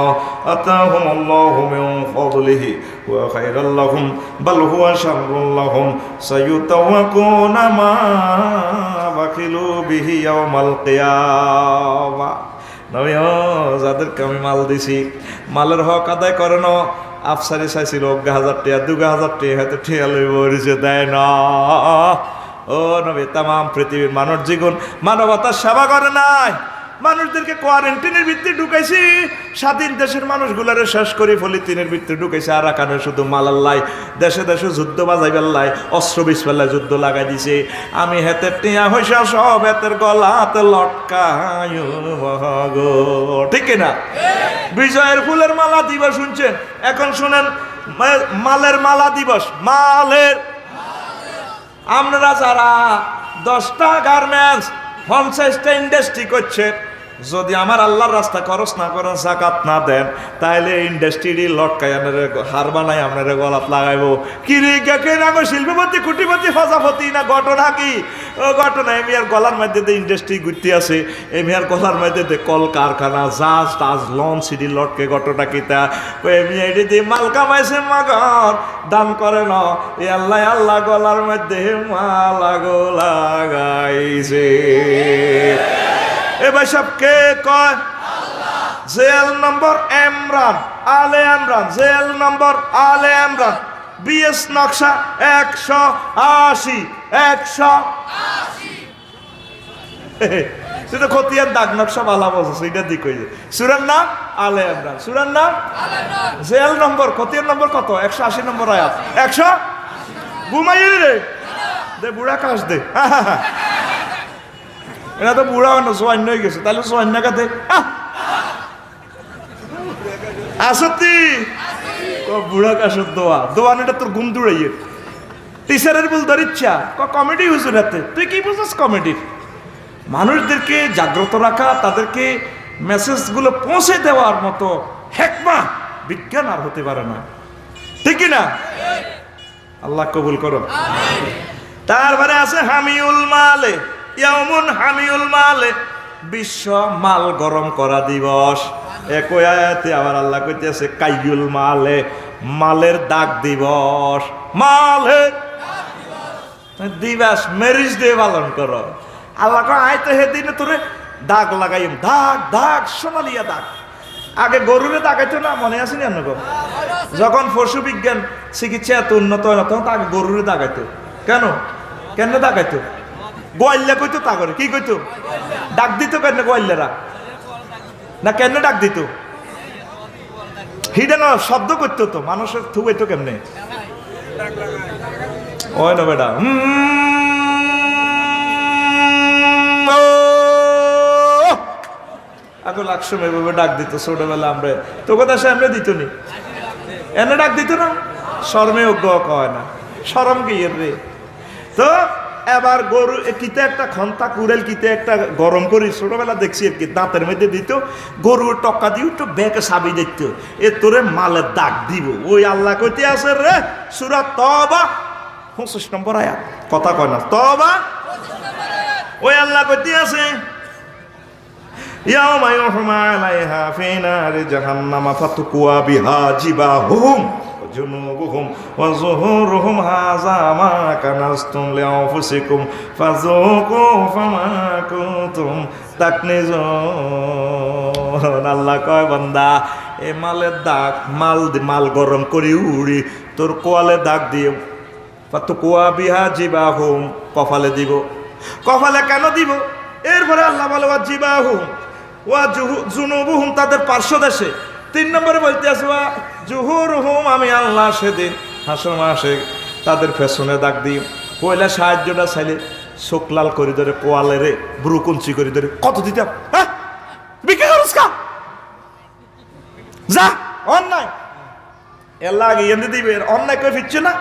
আতাহুমুল্লাহু মিন ফাদলিহি ওয়া খায়রাল লাহুম বাল হুয়া শাররুল লাহুম সায়ুতাওয়াকুনা মা বাখিলু বিহি ইয়াউমাল কিয়ামা। নবী যাদেরকে আমি মাল দিছি মালের হক আদায় করে না। আফসারি চাইছিল 1000 টাকা 2000 টাকা হয়তো ঠিয়া লইব দেয় না। ও নবী তামাম পৃথিবীর মানব জীবন মানবতার সেবা করে নাই, মানুষদেরকে কোয়ারেন্টাইনের ভিত্তি ঢুকাইছি, স্বাধীন দেশের মানুষগুলারে শেষ করে পলিথিনের ভিত্তি ঢুকাইছে। আর এখানে শুধু মালাল্লাই দেশে দেশে যুদ্ধ বাজাইবেল্লাই অস্ত্র বিস্ফেল্লায় যুদ্ধ লাগাই দিছে। আমি হেতের টিয়া হইসা সব হেতের গলাতে লটকায় গো, ঠিক না? বিজয়ের ফুলের মালা দিবস শুনছেন, এখন শুনেন মালের মালা দিবস। মালের আপনারা যারা 10টা গার্মেন্টস 50টা ইন্ডাস্ট্রি করছে, যদি আমার আল্লাহর রাস্তা খরচ না করেন, যাকাত না দেন, তাহলে ইন্ডাস্ট্রি লটকাই হার বানাই আপনার গলাত লাগাইবো। কি রে কে না শিল্পপতি কুটিপতি ফসাপতি না ঘটনা কি? ও ঘটনা এমি আর গলার মধ্যে দিয়ে ইন্ডাস্ট্রি ঘুরতে আছে, এমি আর গলার মধ্যে দিয়ে কল কারখানা জাহাজ টাজ লঞ্চ সিডি লটকে ঘটনা কিতা এমি এটি দিয়ে মাল কামাইছে মাগর দান করে ন এ আল্লাহ আল্লাহ গলার মধ্যে মাল আগো লাগাইছে। এবার সব কে কয়? জেল নম্বর ইমরান আলে ইমরান, জেল নম্বর আলে ইমরান, বিএস নকশা 180 180। সেটা খতিয়ার দাগ নকশা ভালো বলছে, সেইটা দিক হয়েছে। সুরার নাম আলে ইমরান, সুরার নাম জেল নম্বর খতিয়ার নম্বর কত? 180 নম্বর আয়াত। 100 ঘুমাইয়ে রে দে বুড়া কাজ দে। এরা তো বুড়া হয় না, সোয়ান্য হয়ে গেছে, তাহলে সোয়ান্য কাতে আসতি বুড়া কাশর দোয়া দোয়ান, এটা তোর ঘুম দৌড়াইয়ে টিচারের বল ধর ইচ্ছা কমেডি হয়েছে রাতে। তুই কি বুঝছিস কমেডির? মানুষদেরকে জাগ্রত রাখা, তাদেরকে মেসেজগুলো পৌঁছে দেওয়ার মতো হেকমা বিজ্ঞান আর হতে পারে না, ঠিক না? আল্লাহ কবুল করো। তারপরে আছে হামিউল মালে, ইয়াউমুন হামিউল মালে, বিশ্ব মাল গরম করা দিবস। একই আয়াতে আবার আল্লাহ কইতেছে কাইয়ুল মালে, মালের দাগ দিবস। মালে দিবস মেরিজ ডে পালন করো। আল্লাহ কয় আয় তো সেদিনে তোরে দাগ লাগাইম, দাগ দাগ সোনালিয়া দাগ। আগে গরুরে দাগাইতো না, মনে আছে না? যখন পশু বিজ্ঞান চিকিৎসা এত উন্নত হয় না, তখন তো আগে গরুরে দাগাইতো। কেন কেন দাগাইতো? গোয়াল্লা কইতো তা করে, কি কইতো? ডাক দিত কেন গোয়াল্লারা? না কেন ডাক দিত? হিডেন শব্দ করতো তো, মানুষের থুবাইতো কেমনে? ওই না বেটা আগে লাকসম এভাবে ডাক দিত ছোটবেলা। আমরা তো কথা সামনে দিত নি, এনে ডাক দিত না, শর্মে অজ্ঞ কয় না, শরম কি এর রে? তো এবার গরু কিতে একটা খন্তা কুড়েল কিতে একটা গরম করি, ছোটবেলা দেখছি আর কি, দাঁতের মধ্যে দিত, গরুর টক্কা দিয়ে একটু ব্যাকে সাবি দিত, এ তোরে মালের দাগ দিব। ওই আল্লাহ কইতে আছে রে সূরা তওবা 25 নম্বর আয়াত, কথা কয় না, তওবা। ওই আল্লাহ কইতে আছে ইয়াউমা ইউহমা আলাইহা ফি নারি জাহান্নামা ফাতুকুয়া বিহা জিবাহুম জুনুবুহুম ওয়া যুহুরুহুম হাযা মা কানাসতুম লিআনফুসিকুম ফাযুকু ফামা কুনতুম তাকনিজুন। আল্লাহ কয় বান্দা এ মালের দাগ, মাল গরম করি উড়ি তোর কোয়ালে দাগ দিও। ফাতুকুয়া বিহা জিবাহুম, কপালে দিব। কপালে কেন দিব? এরপরে আল্লাহ বলে ওয়া জিবাহুম ওয়া জুনুবুহুম, তাদের পার্শ্বদেশে। 3 নম্বরে বলতে আছে ওয়া জুহুরুহুম, আমি আল্লাহ সেদিন হাসর মাসে তাদের পেছনে দাগ দিই। পয়লা সাহায্যটা চাইলে চোখ লাল করে ধরে, কোয়ালে রে ব্রু কুঞ্চি করে ধরে, কত দিতাম? হ্যাঁ বিক্রি করস কা যা, অন্যায় এল্লা আগে এনে দিবে, অন্যায় করে ফিরছে না,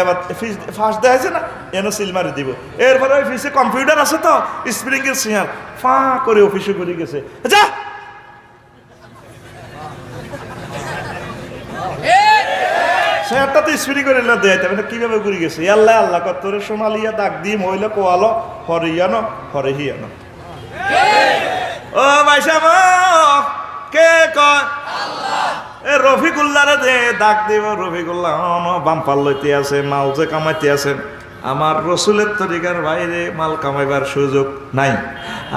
এবার ফাঁস দেওয়া আছে না, এনে সিল মারি দিব। এরপরে ওই অফিসে কম্পিউটার আছে তো, স্প্রিংয়ের সিয়ার ফা করে অফিসে করে গেছে, যা সেটা তো স্প্রি করে দেয়, কিভাবে ঘুরে গেছে। আল্লাহ আল্লাহ তোরে সোনালিয়া দাগ দিয়ে মহিলা কোয়ালো হরিয়ানো হরে হিয়ানো। ও ভাইসা কে কয়? রফিকুল্লারে দে দাগ দিব। রফিকুল্লাহ বাম্পার লইতে আছে, মাল যে কামাইতে আছেন। আমার রসুলের তরিকার বাইরে মাল কামাইবার সুযোগ নাই,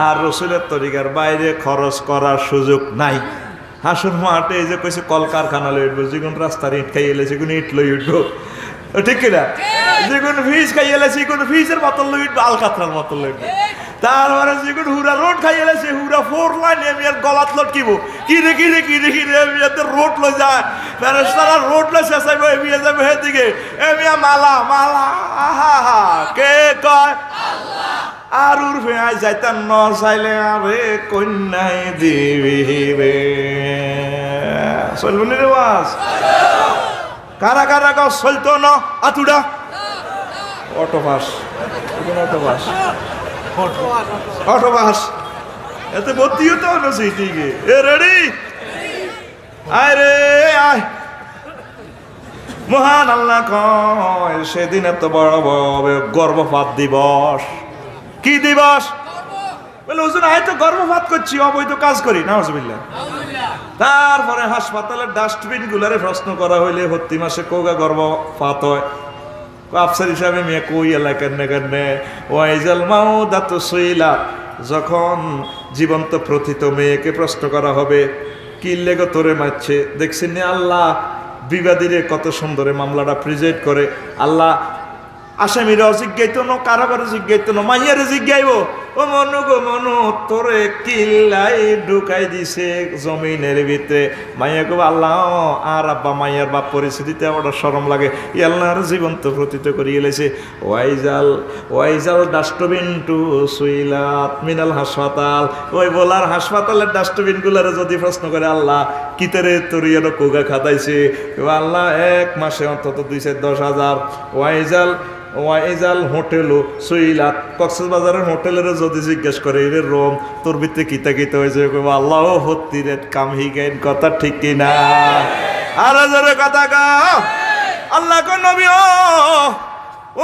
আর রসুলের তরিকার বাইরে খরচ করার সুযোগ নাই। হাসুর মাঠে এই যে কইছে কলকারখানা লই উঠবো, যেগুন রাস্তার ইট খাই এলে সেগুন ইট লই উঠবো, ঠিক কিনা? যেগুন ফিস খাই এলে সেগুন ফিসের বোতল লই উঠবো, আলকাতরার বোতল লই উঠবো। তারপরে যেগুন হুরা রোড খাই এলে সে হুরা 4 লাইন আমি আর গলাত লটকিব, কিরে কিরে কিরে কিরে আমি রোড লই যায়, ফেরেশতারা রোড লই শেষাইব, আমি যাবো হেদিকে এমিয়া মালা মালা। আহা হা কে কয়? আর উর্ফে আই যাইতাম ন চাইলে আরে কন্যাই দিবিবে। চলবো নি রেওয়াজ? কারা কারা গাও চলতো না আতুডা? ও auto pass, auto pass, auto pass, এতে ভর্তি হতে হলো সিটিকে। এ রেডি, আয় রে আয়। মহান আল্লাহ কয় সেদিন এত বড় গর্ভপাত দিবস। কি দিবস? বলে হুজুর আয় তো গর্ভপাত করছি, অবৈধ কাজ করি, নাউজুবিল্লাহ। তারপরে হাসপাতালের ডাস্টবিন গুলারে প্রশ্ন করা হইলে ভর্তি মাসে কোগা গর্ভপাত হয়। আফসার হিসাবে মেয়ে কই এলাকার নেগানে ওয়াইজাল মাউদাতু সুইলাত, যখন জীবন্ত প্রথিত মেয়েকে প্রশ্ন করা হবে কি লেগে তোরে মারছে, দেখছেন না আল্লাহ বিবাদীরে কত সুন্দরে মামলাটা প্রেজেন্ট করে। আল্লাহ আসামিরা জিজ্ঞাইতো না, কারাগারে জিজ্ঞাইতো না, মাইয়ারে জিজ্ঞাইব ও মনু গো মনু তোরে কিল্লাই ঢুকাই দিছে জমিনের ভিতরে। মাইয়া গো আল্লাহ আর আব্বা মাইয়ার বাপ পরিস্থিতিতে আমার শরম লাগে, ই আল্লাহর জীবন্ত প্রতীত করিয়ে এলেছে। ওয়াইজাল ওয়াইজাল ডাস্টবিন টু সুইলাত মিনাল হাসপাতাল, ওই বলার হাসপাতালের ডাস্টবিন গুলারে যদি প্রশ্ন করে আল্লাহ কিতারে তোর এর কোগা খাতাইছে, আল্লাহ এক মাসে অন্তত 2-10,000। ওয়াইজাল ওয়াইজাল হোটেল সুইলাত, কক্সবাজারের হোটেলের যদি জিজ্ঞেস করে এর রোম তোর ভিতরে কিতা কিতা হয়েছে, আল্লাহ হত্তি রে কাম হিগাইন, কথা ঠিক কিনা? আর জোরে কথা গাও। আল্লাহ কো নবী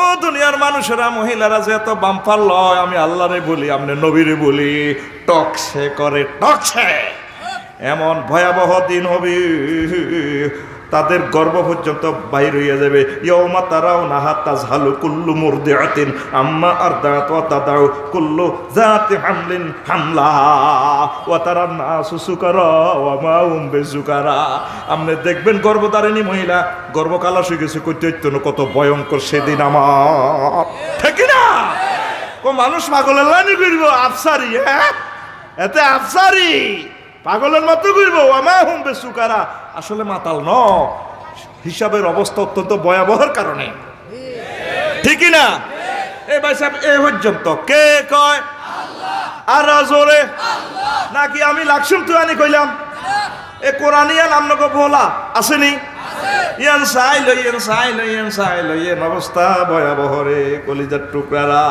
ও দুনিয়ার মানুষেরা মহিলারা যে এত বাম্পার লয়, আমি আল্লাহরে বলি আপনি নবীরে বলি, টকসে করে টকসে। এমন ভয়াবহ দিন হবে তাদের গর্ভ পর্যন্ত বাইর হইয়া যাবে। ইয়াউমা তারাউনাহা তাযহালু কুল্লু মুরদিআতিন আম্মা আরদাআত ওয়া তাদাউ কুল্লু যাতি হামলিন হামলাহা ওয়া তারান নাসু সুকারা ওয়া মা হুম বিসুকারা। আপনি দেখবেন গর্ভধারিণী মহিলা গর্ভকাল হয়ে গেছে, কইতে কত ভয়ঙ্কর সেদিন আমার, ঠিক না? ও মানুষ পাগলের লাইনে করব আফসারি, হ্যাঁ এতে আফসারি পাগলের মতো করবো, আমা হুম বেসুকারা, আসলে মাতাল ন, হিসাবের অবস্থা অত্যন্ত ভয়াবহের কারণে, ঠিক না? এ ভাই সাহেব এ পর্যন্ত কে কয় আর জোরে নাকি আমি লাকসুম তুয়ানি কইলাম? এ কোরআনিয়া নাম নগো বলা আসেনি? ইয়ান সাইল ইয়ান সাইল ইয়ান সাইল ইয়ান অবস্থা ভয়াবহ রে কলিজার টুকরারা।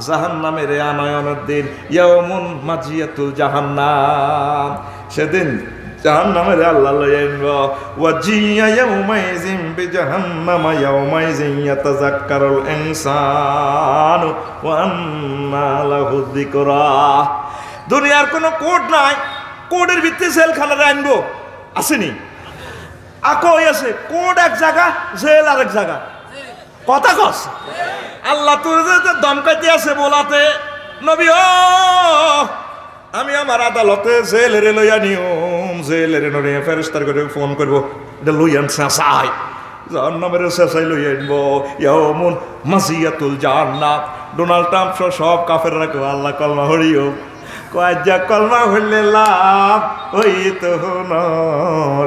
জাহান্নামের আনয়নের দিন, ইয়াউমুন মাজিয়াতুল জাহান্নাম, সেদিন জাহান্নামের আল্লাহ লইয়া আনব। ওয়াজিয়া ইয়াউমাইজিন বিজাহান্নামা ইয়াউমাইজিন ইয়াতাযাক্কারুল ইনসানু ওয়া আন্না লাহু যিকরা। দুনিয়ার কোনো কোড নাই, কোডের ভিত্তি জেলখানারে আনবো, আসেনি? আকই আছে কোড এক জায়গা, জেল আরেক জায়গা, কথা কস। আল্লাহ তোর দমকাইতে আছে বলাতে নবী ও আমি আমার আদালতে জেলের লইয়া নিয়ম, জেলের নিয়ে ফেরেশতার করে ফোন করবো, এটা লইয়ান শেষাই জাহান্নামের শেষাই লইয়া আনবো। ইয়াউমুন মাজিয়াতুল জাহান্নাম। ডোনাল্ড ট্রাম্প সব কাফেররা কেউ আল্লাহ কলমা হরিও কয় যা কলমা হইলে লাভ হইত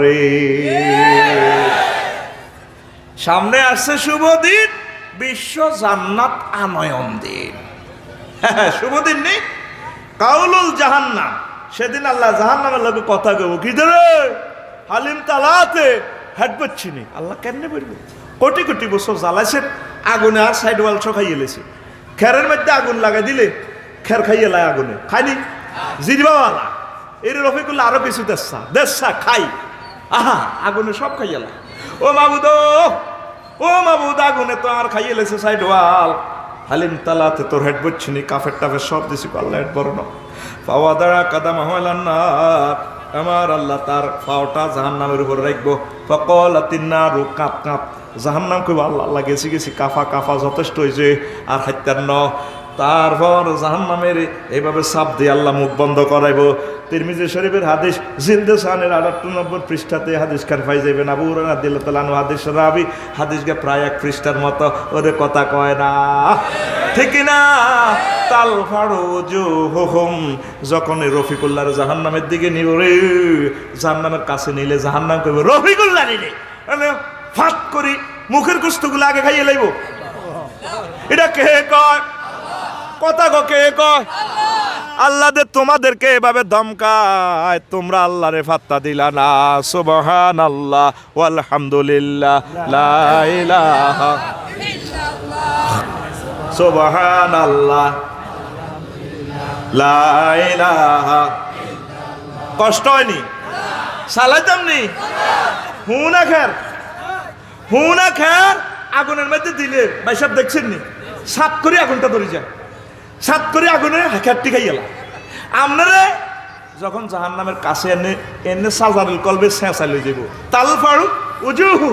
রে। সামনে আসছে শুভ দিন, বিশ্ব জান্নাত আনয়ন দিন। শুভ দিন নেই কাউলুল জাহান্নাম, সেদিন আল্লাহ জাহান্নামের লোক কথা কব কি ধরে হালিম তালাতে হেড পাচ্ছিনি। আল্লাহ কেমনে বলবে? কোটি কোটি বছর জ্বালাইছেন আগুনে, আর সাইড ওয়াল খাইয়ে লেছে, খেরের মধ্যে আগুন লাগাই দিলে খের খাইয়ে লাই আগুনে খাইনি জিরবাওয়ালা এর রফিকুল্লাহ আরো কিছু দেশা খাই, আহা আগুনে সব খাইয়ে লাই। ও মাবুদ ও মাবুদ আগুনে তো আর খাইয়ে লেছে সাইড ওয়াল, হালিম তালাতে তোর হেড বচ্ছিনি, কাফের টাফের সব দিছি, আল্লাহ হেড বড় না পাওয়া দাঁড়া কাদাম হইলাম না। আমার আল্লাহ তার পাওটা জাহান্নামের উপর রাখবো, ফকল তিন্নারু কাপ কাপ, জাহান্নাম কইব আল্লাহ আল্লাহ গেছি গেছি কাফা কাফা যথেষ্ট হয়েছে আর হাইতান্ন। তারপর জাহান্নামের এইভাবে চাপ দিয়ে আল্লাহ মুখ বন্ধ করাইব। তিরমিজি শরীফের হাদিস জিলদে সানের 98 পৃষ্ঠাতে হাদিস খান পাই যাবেন। আবু হুরায়রা রাদিয়াল্লাহু আনহু হাদিস রাবি, হাদিসকে প্রায় 1 পৃষ্ঠার মতো, ওরে কথা কয় না, ঠিক না? তাল ফারুজুহুম, যখন রফিকুল্লাহর জাহান্নামের দিকে নিব রে, জাহান্নামের কাছে নিলে জাহান্নাম কইব রফিকুল্লাহ নিলে ফাত করি মুখের গোশতগুলো আগে খাইয়ে লাইব। এটা কে কয়? কথা কে কয়? আল্লাহ দে তোমাদেরকে এভাবে ধমকায়, তোমরা আল্লাহরে ফাত্তা দিলা না। সুবহানাল্লাহ ওয়ালহামদুলিল্লাহ লা ইলাহা সুবহানাল্লাহ, লা ইলাহা। কষ্ট হয়নি? চালাইতাম নি? হুনা খের আগুনের মধ্যে দিলে ভাই সব দেখছেন নি, সাত করে আগুনটা ধরে যায়, সাত করে আগুনে খেরটি খাই গেল। আপনারা যখন জাহান্নামের কাছে এনে সাজারুল কলবে শেষা লই যাব, তাল ফারুক উজুহু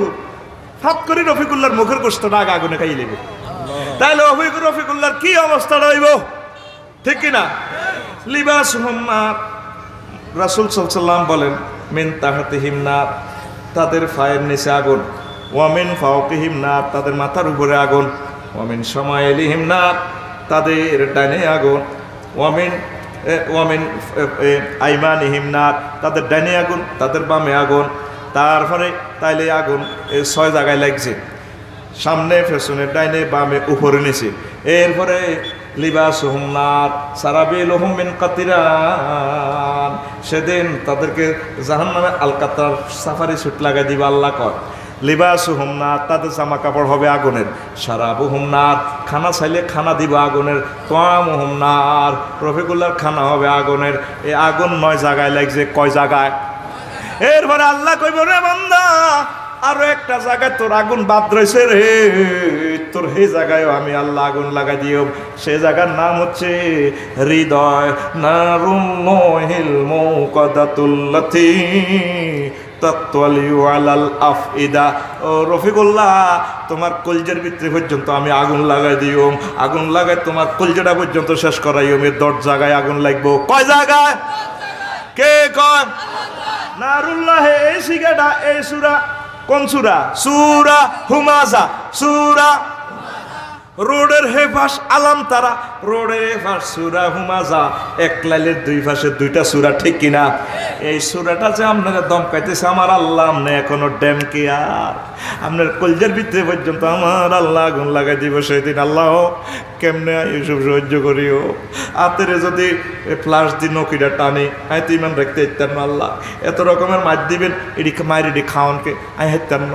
হাত করে রফিকুল্লাহর মুখের গোশতটা আগে আগুনে খাই লেবে। তাইলে রফিকুল্লাহর কি অবস্থা রইব, ঠিক কিনা? লিবাসুহুম নার, রাসূল সাল্লাল্লাহু আলাইহি ওয়াসাল্লাম বলেন মিন তাহতিহিম নার, তাদের পায়ের নিচে আগুন, ওয়া মিন ফাওকিহিম নার, তাদের মাথার উপরে আগুন, ওয়া মিন শামাইলিহিম নার, তাদের ডানে আগুন, ওয়া মিন আইমানিহিম নার, তাদের ডানে আগুন, তাদের বামে আগুন। তারপরে তাইলে আগুন এই 6 জায়গায় লাগছে, সামনে পেছনে ডাইনে বামে উপরে নিচে। এরপরে লিবাসুহুম নার সারাবিলুহুম মিন কাতিরান, সেদিন তাদেরকে জাহান্নামে আলকাতার সাফারি স্যুট লাগাই দিবে আল্লাহ কর। লিবাসুহুম নার, তাদের জামা কাপড় হবে আগুনের। শারাবুহুম নার, খানা চাইলে খানা দিব আগুনের। তোয়ামুহুম নার, রফিকুল্লাহর খানা হবে আগুনের। এই আগুন 9 জায়গায় লাগছে, কয় জায়গায়? এরপরে আল্লাহ কইব রে বান্দা, আরো একটা জায়গায় তোর আগুন বাদ রয়েছে রে, তোর সেই জায়গায়ও আমি আল্লাহ আগুন লাগাই দিও। সেই জায়গার নাম হচ্ছে হৃদয়। নারুল মুকাদাতুল্লাতি তাতওয়ালিউ আলাল আফইদা। ও রফিকুল্লাহ, তোমার কলজের ভিতরে পর্যন্ত আমি আগুন লাগাই দিও, আগুন লাগাই তোমার কলজেটা পর্যন্ত শেষ করাইও। 10 জায়গায় আগুন লাগবো। কয় জায়গায়? কে কয়? নারুল্লাহ। এই শিখাটা এই সূরা, কোন সূরা? সূরা হুমাজা। সূরা রোডের হে পাশ আলাম তারা, রোডের হে পাশ সূরা হুমাজা। এক লাইনের 2 পাশে 2টা সূরা, ঠিক কিনা? এই সূরাটা যে আপনারা দমকাইতেছে আমার আল্লাহ, আপনি এখনো ড্যাম কি আর আপনার কলজের ভিতরে পর্যন্ত আমার আল্লাহ আগুন লাগাই দিব। সেদিন আল্লাহ কেমনে এইসব সহ্য করিও। হাতের যদি ফ্লাশ দিয়ে নকিটা টানি, আই তো ইমান রাখতে ইত্যার না আল্লাহ, এত রকমের মাছ দিবেন, এটি মায়ের খাওয়ানকে আই হেতার ন।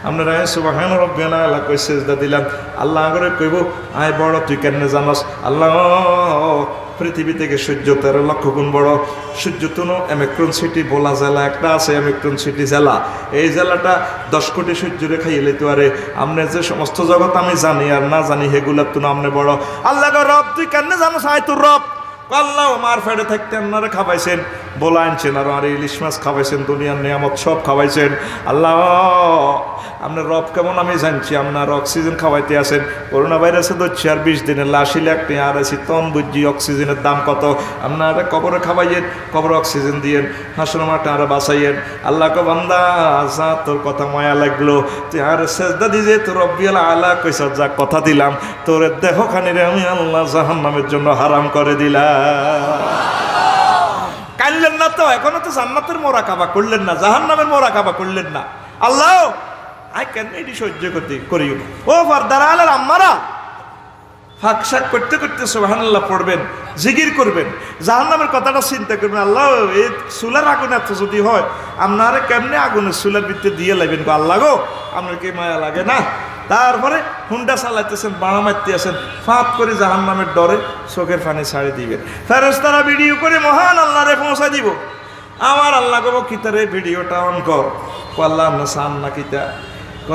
আপনারা সুবহান রাব্বিয়াল আলা কই সেজদা দিলাম, আল্লাহ করে কইব আয় বড়, তুই কেমনে জানাস? আল্লাহ পৃথিবী থেকে সূর্য 13 লক্ষ গুণ বড়। সূর্য তুনো অ্যামেক্রন সিটি বলা জেলা একটা আছে, অ্যামেক্রন সিটি জেলা। এই জেলাটা 10 কোটি সূর্যরে খাইয়ে লইতে পারে। আপনি যে সমস্ত জগৎ আমি জানি আর না জানি, হেগুলার তুনো আপনি বড়। আল্লাহ রব, তুই কেমনে জানোস আয় তোর রব? আল্লাহ মার ফেড়ে থাকতে আপনারা খাওয়াইছেন, বলা আনছেন, আর ইলিশ মাছ খাওয়াইছেন, দুনিয়ার নিয়ামত সব খাওয়াইছেন। আল্লাহ আপনার রব কেমন আমি জানছি। আপনার অক্সিজেন খাওয়াইতে আছেন, করোনা ভাইরাসে ধরছি আর 20 দিনের লাশি লাগতে আর আছি, তন বুঝছি অক্সিজেনের দাম কত। আপনারা কবরে খাওয়াইয়েন, কবরে অক্সিজেন দিয়েন, হাসর মাঠে আরো বাঁচাইয়েন। আল্লাহ কো বান্দা যা, তোর কথা মায়া লাগলো, তুই আর সেজদা দিজে তোর রব্বিয়াল আলা কইস, যা কথা দিলাম তোর দেহ খানিরে আমি আল্লাহ জাহান্নামের জন্য হারাম করে দিলাম। কাইলেন না তো, এখনো তো জান্নাতের মোরাকাবা করলেন না, জাহান্নামের মোরাকাবা করলেন না। আল্লাহ আই কেন এটি সহ্য করতে করিও। ও ফারদারা আলার আম্মারা, ফাঁকশাক করতে করতে সুবহানাল্লাহ পড়বেন, জিকির করবেন, জাহান্নামের কথাটা চিন্তা করবেন। আল্লাহ এই চুলার আগুন এত যদি হয়, আপনারা কেমনে আগুনের চুলার ভিতরে দিয়ে লাগবেন গো আল্লাহ গো, আপনার কি মায়া লাগে না? তারপরে হুন্ডা চালাইতেছেন, বাড়া মারতে আছেন, ফাঁক করে জাহান্নামের ডরে চোখের পানি ছাড়ি দিবেন। ফেরেশতারা ভিডিও করে মহান আল্লাহরে পৌঁছা দিব। আমার আল্লাহ কব কিতারে ভিডিওটা অন কর, আল্লাহ আমরা সান না কিতা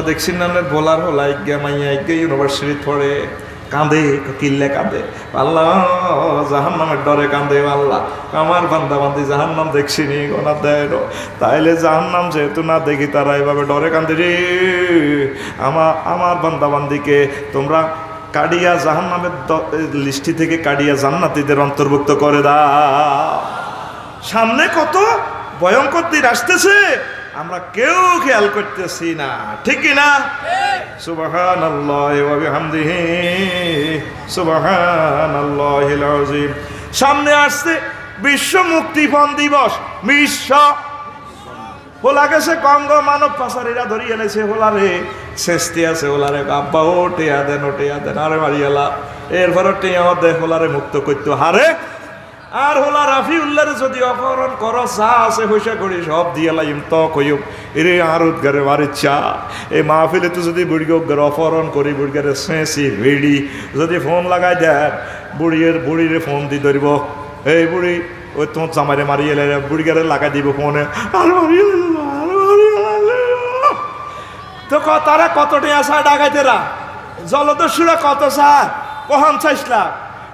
দেখছি না বোলার হল আজ্ঞা মাইয়া আজ্ঞা ইউনিভার্সিটি পড়ে কাঁদে, কিল্লে কাঁদে। আল্লাহ জাহান্নামের ডরে কাঁদে। আল্লাহ আমার বান্দা বান্দি জাহান্নাম দেখছি নি, গোনা দেয়। তাইলে জাহান্নাম যেহেতু না দেখি, তারা এভাবে ডরে কাঁদে রে। আমার বান্দা বান্দিকে তোমরা কাডিয়া জাহান্নামের লিস্টি থেকে কাডিয়া জান্নাতীদের অন্তর্ভুক্ত করে দাও। সামনে কত ভয়ঙ্কর দিন আসতেছে, আমরা কেউ খেয়াল করতেছি না, ঠিক না? সুবহানাল্লাহি ওয়া বিহামদিহি সুবহানাল্লাহিল আযীম। সামনে আসছে বিশ্ব মুক্তিপণ দিবস। বিশ্ব হোলা গেছে কঙ্গ মানব পাচারীরা ধরিয়ে এনেছে হোলারে, শেষতে আছে হোলারে আব্বা ও টেয়া দেন, ও টেয়া দেন, আরে মারিয়ালা। এরপরে টেয়া দে হোলারে মুক্ত করতে হারে। আর হোলা রাফি উল্লারে যদি অপহরণ করো, যা আছে পয়সা করি সব দিয়ে লাইম তো কইব। এরে আর উদ্গারে মারিচ্ছা এই মাহফিলে তো যদি বুড়িকে উদ্গার অপহরণ করি বুড়িগারে সেঁচি ভিড়ি যদি ফোন লাগাই দেন বুড়িরে ফোন দিয়ে ধরব এই বুড়ি ওই তোমার জামাইরে মারিয়ে এলে বুড়িগারে লাগাই দিব ফোনে আর মারিয়ে তো তারা কতটি আসা ডাকাইতেরা জলদস্যুরা কত স্যার কখন চাইছিলাম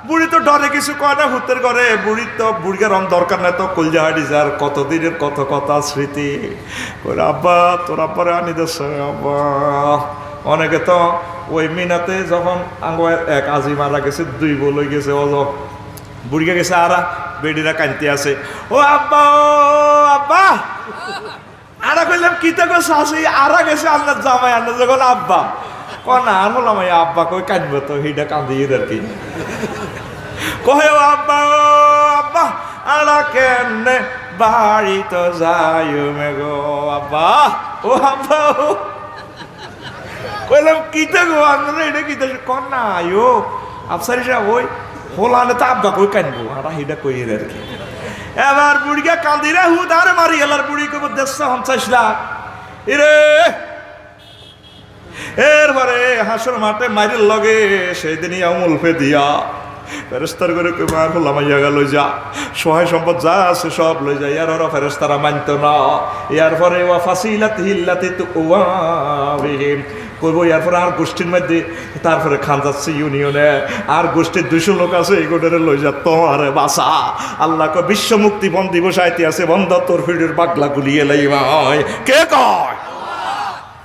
বুড়ি তো ডরে কিছু কয় না হুতের ঘরে বুড়ির তো বুড়িকে রং দরকার নাই তো কলজা হাঁটি যার কতদিনের কত কথা স্মৃতি ওর আব্বা তোর আব্বারে আনি দেশ আব্বা অনেকে তো ওই মিনাতে যখন আঙ্গ এক আজি মারা গেছে 2 বল হয়ে গেছে অজ বুড়িকে গেছে আরা বেডিরা কানতে আছে ও আব্বা আরা কইলাম কি তো শাশি আরা গেছে আল্লাহ জামাই আন্না যখন আব্বা কনা আর বললাম আব্বা কই কাঁদবো তো সেইটা কাঁদিয়ে আর কি কহে ও আব্বা আরা কেমনে বাড়ি তো যাই মে গো আব্বা ও আব্বা কইলাম কি তো গো আপনারা এটা কি তো কনা আয়ো আফসারি সাহেব ওই হোলানে তো আব্বা কই কাঁদবো আরা সেইটা কই আর কি এবার বুড়িকে কান্দিরে হুদারে মারি এলার বুড়ি কব দেশ হমচাইছিলা এরে এরপরে হাসর মাঠে মাইরের লগে সেই দিনই আমুলফে দিয়া ফেরেস্তার করে মার হলাম ইয়াগা লই যা সহায় সম্পদ যা আছে সব লই যা ইয়ার ওরা ফেরেস্তারা মানত না ইয়ার পরে ওয়া ফাসিলাত হিল্লাতি তু ওয়াবিহিম কইব ইয়ার পরে আর গোষ্ঠীর মধ্যে তারপরে খান যাচ্ছে ইউনিয়নে আর গোষ্ঠীর 200 লোক আছে এগুলোরে লই যা তোমারে বাসা আল্লাহ কো বিশ্ব মুক্তি বন দিবস আইতে আছে বন্ধ তোর ফিডের পাগলা গুলিয়ে লাইবা কে কয়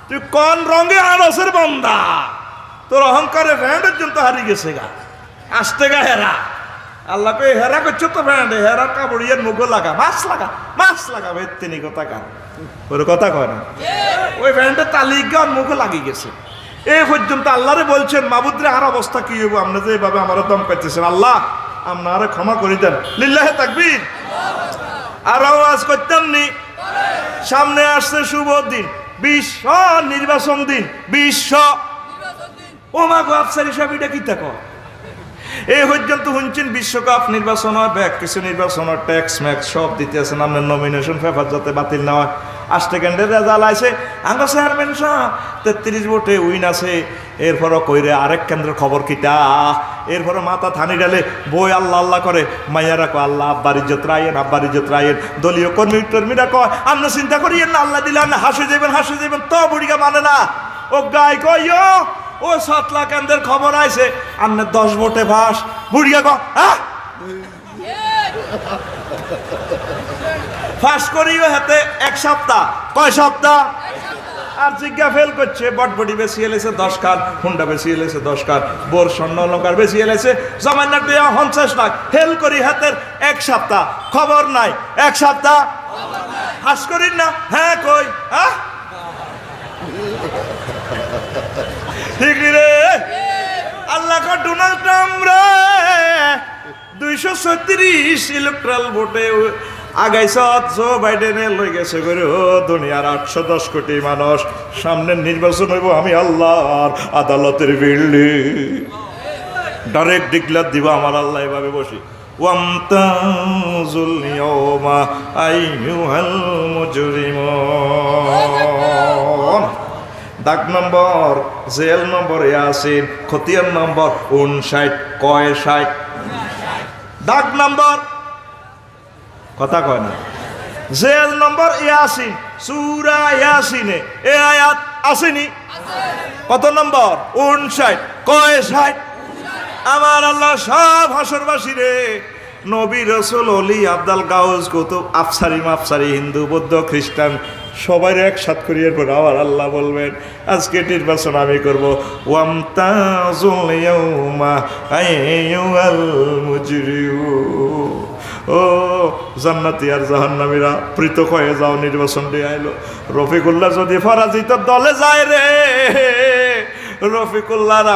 তুই কোন রঙে আরসের বন্দা তোর অহংকারে ভ্যান্ডের জন্য হারিয়ে গেছে গা আসতে গা হেরা আল্লাহ কে হেরা করছো তো ভ্যান্ডে হেরা কাপড়িয়ার মুখো লাগা মাছ লাগা তিনি কথা কান ওর কথা কয় না ওই ভ্যান্ডের তালিকা মুখে লাগিয়ে গেছে এই পর্যন্ত আল্লাহরে বলছেন মাবুদরে আর অবস্থা কি হইব আপনি যে এইভাবে আমারও দম পাইতেছেন আল্লাহ আপনারে ক্ষমা করে দেন লিল্লাহে তাকবীর আর আওয়াজ করতাম নি সামনে আসছে শুভ দিন বিশ্ব নির্বাচন দিন বিশ্ব ও মা গো আফসারি সাহেব এটা কি থাকো এই পর্যন্ত শুনছেন বিশ্বকাপ নির্বাচন হয় ব্যাক কিছু নির্বাচন হয় ট্যাক্স ম্যাক্স সব দিতে আছেন আপনার নমিনেশন পেপার যাতে বাতিল না হয় 8 সেকেন্ডের রেজাল্ট আছে আঙ্গ চেয়ারম্যান সাহেব 33 ভোটে উইন আছে এরপরও কইরে আরেক কেন্দ্রের খবর কিটা এরপরে মাথা থানি ডালে বই আল্লাহ আল্লাহ করে মাইয়ারা কয় আল্লাহ আব্বার ইজ্জত রায়েন দলীয় কর্মীরা কয় আমরা চিন্তা করিয়েন না আল্লাহ দিলে আপনি হাসে যাবেন তো বুড়িকা মানে না ও গাই কয় ও 7 লাখ কেন্দ্রের খবর আইছে আপনি 10 ভোটে ভাস বুড়িয়া কয় হ্যাঁ ফাঁস করিও হাতে 1 সপ্তাহ কয় সপ্তাহ আর জিজ্ঞা ফেল করছে বটবটি বেশি এলেছে 10 কান হুন্ডা বেশি এলেছে 10 কান বোর স্বর্ণ অলঙ্কার বেশি এলেছে জমান্না টিয়া 50 লাখ ফেল করি হাতের 1 সপ্তাহ খবর নাই 1 সপ্তাহ হাস করিন না হ্যাঁ কই হ্যাঁ ঠিক রে আল্লাহ কা ডোনাল্ড ট্রাম্প রে 236 ইলেকট্রাল ভোটে আগাইছ জো বাইডেনে লই গেছে করে ও দুনিয়ার 810 কোটি মানুষ সামনের নির্বাচন হইব আমি আল্লাহর আদালতের বিল্ডিং ডাইরেক্ট ডিক্লেয়ার দিব আমার আল্লাহ এভাবে বসি ওয়ামতাজুল ইয়াওমা আইয়ুহাল মুজরিমুন দাগ নম্বর জেল নম্বর ইয়াসিন খতিয়ান নম্বর 59 কয় 60 দাগ নম্বর কথা কয় না জেল নম্বর ইয়াসিন সূরা ইয়াসিনে এই আয়াত আসেনি কত নম্বর 59 কয় 60 আমার আল্লাহ সব হাসরবাসী রে নবী রাসূল ওলি আব্দুল গাউস কুতুব আফসারি হিন্দু বৌদ্ধ খ্রিস্টান সবাই একসাথ করিয়ে পর আবার আল্লাহ বলবেন আজকে নির্বাচন আমি করব ওয়ামতাজুল ইয়াউমা আইয়ুহাল মুজরিমুন ও জান্নাতি আর জাহান্নামীরা পৃথক হয়ে যাও নির্বাচন দিয়ে আইলো রফিকুল্লাহ যদি ফরাজিত দলে যায় রে রফিকুল্লাহর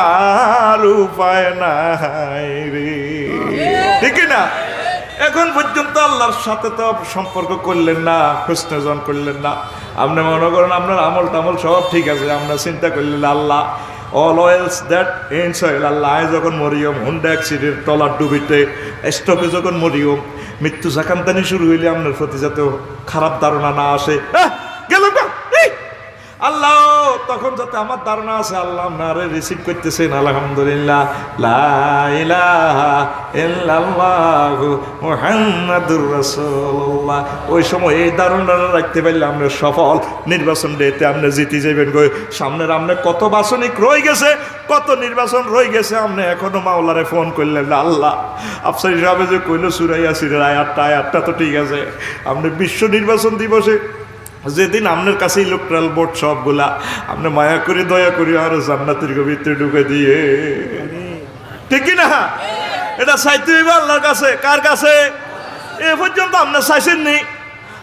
আর উপায় নাই রে ঠিক না এখন পর্যন্ত আল্লাহর সাথে তো সম্পর্ক করলেন না খুশনজন করলেন না আপনি মনে করেন আপনার আমল টামল সব ঠিক আছে আমরা চিন্তা করলেন আল্লাহ all wells that ends well আল্লাহ যখন মরিয়ম হুন্ডা অ্যাক্সিডেন্ট টলার ডুবিতে স্টপে যখন মরিয়ম মৃত্যু জাকান্তানি শুরু হইলে আপনার প্রতি যাতে খারাপ ধারণা না আসে গেল তখন যাতে আমার ধারণা আছে আল্লাহ আপনারে রিসিভ করতেছেন আলহামদুলিল্লাহ, লা ইলাহা ইল্লাল্লাহু মুহাম্মাদুর রাসূলুল্লাহ। ওই সময় এই ধারণাটা রাখতে পারলে আমরা সফল। নির্বাচন ডেতে আপনি জিতে যাবেন গো। সামনের আপনি কত বাসনিক রয়ে গেছে, কত নির্বাচন রয়ে গেছে, আপনি এখনো মাওলারে ফোন করলেন না। আল্লাহ আফসারি সাহেব যে কইল সূরা ইয়াসিনের আয়াতটা তো ঠিক আছে, আপনি বিশ্ব নির্বাচন দিবসে যেদিন আপনার কাছে ইলেকট্রাল বোর্ড সবগুলা আপনি মায়া করে দয়া করি আর জান্নাতের ভিতরে ঢুকে দিয়ে, ঠিক কি না? এটা চাইতে হইবে আল্লাহর কাছে। কার কাছে? এ পর্যন্ত আপনি চাইছেননি।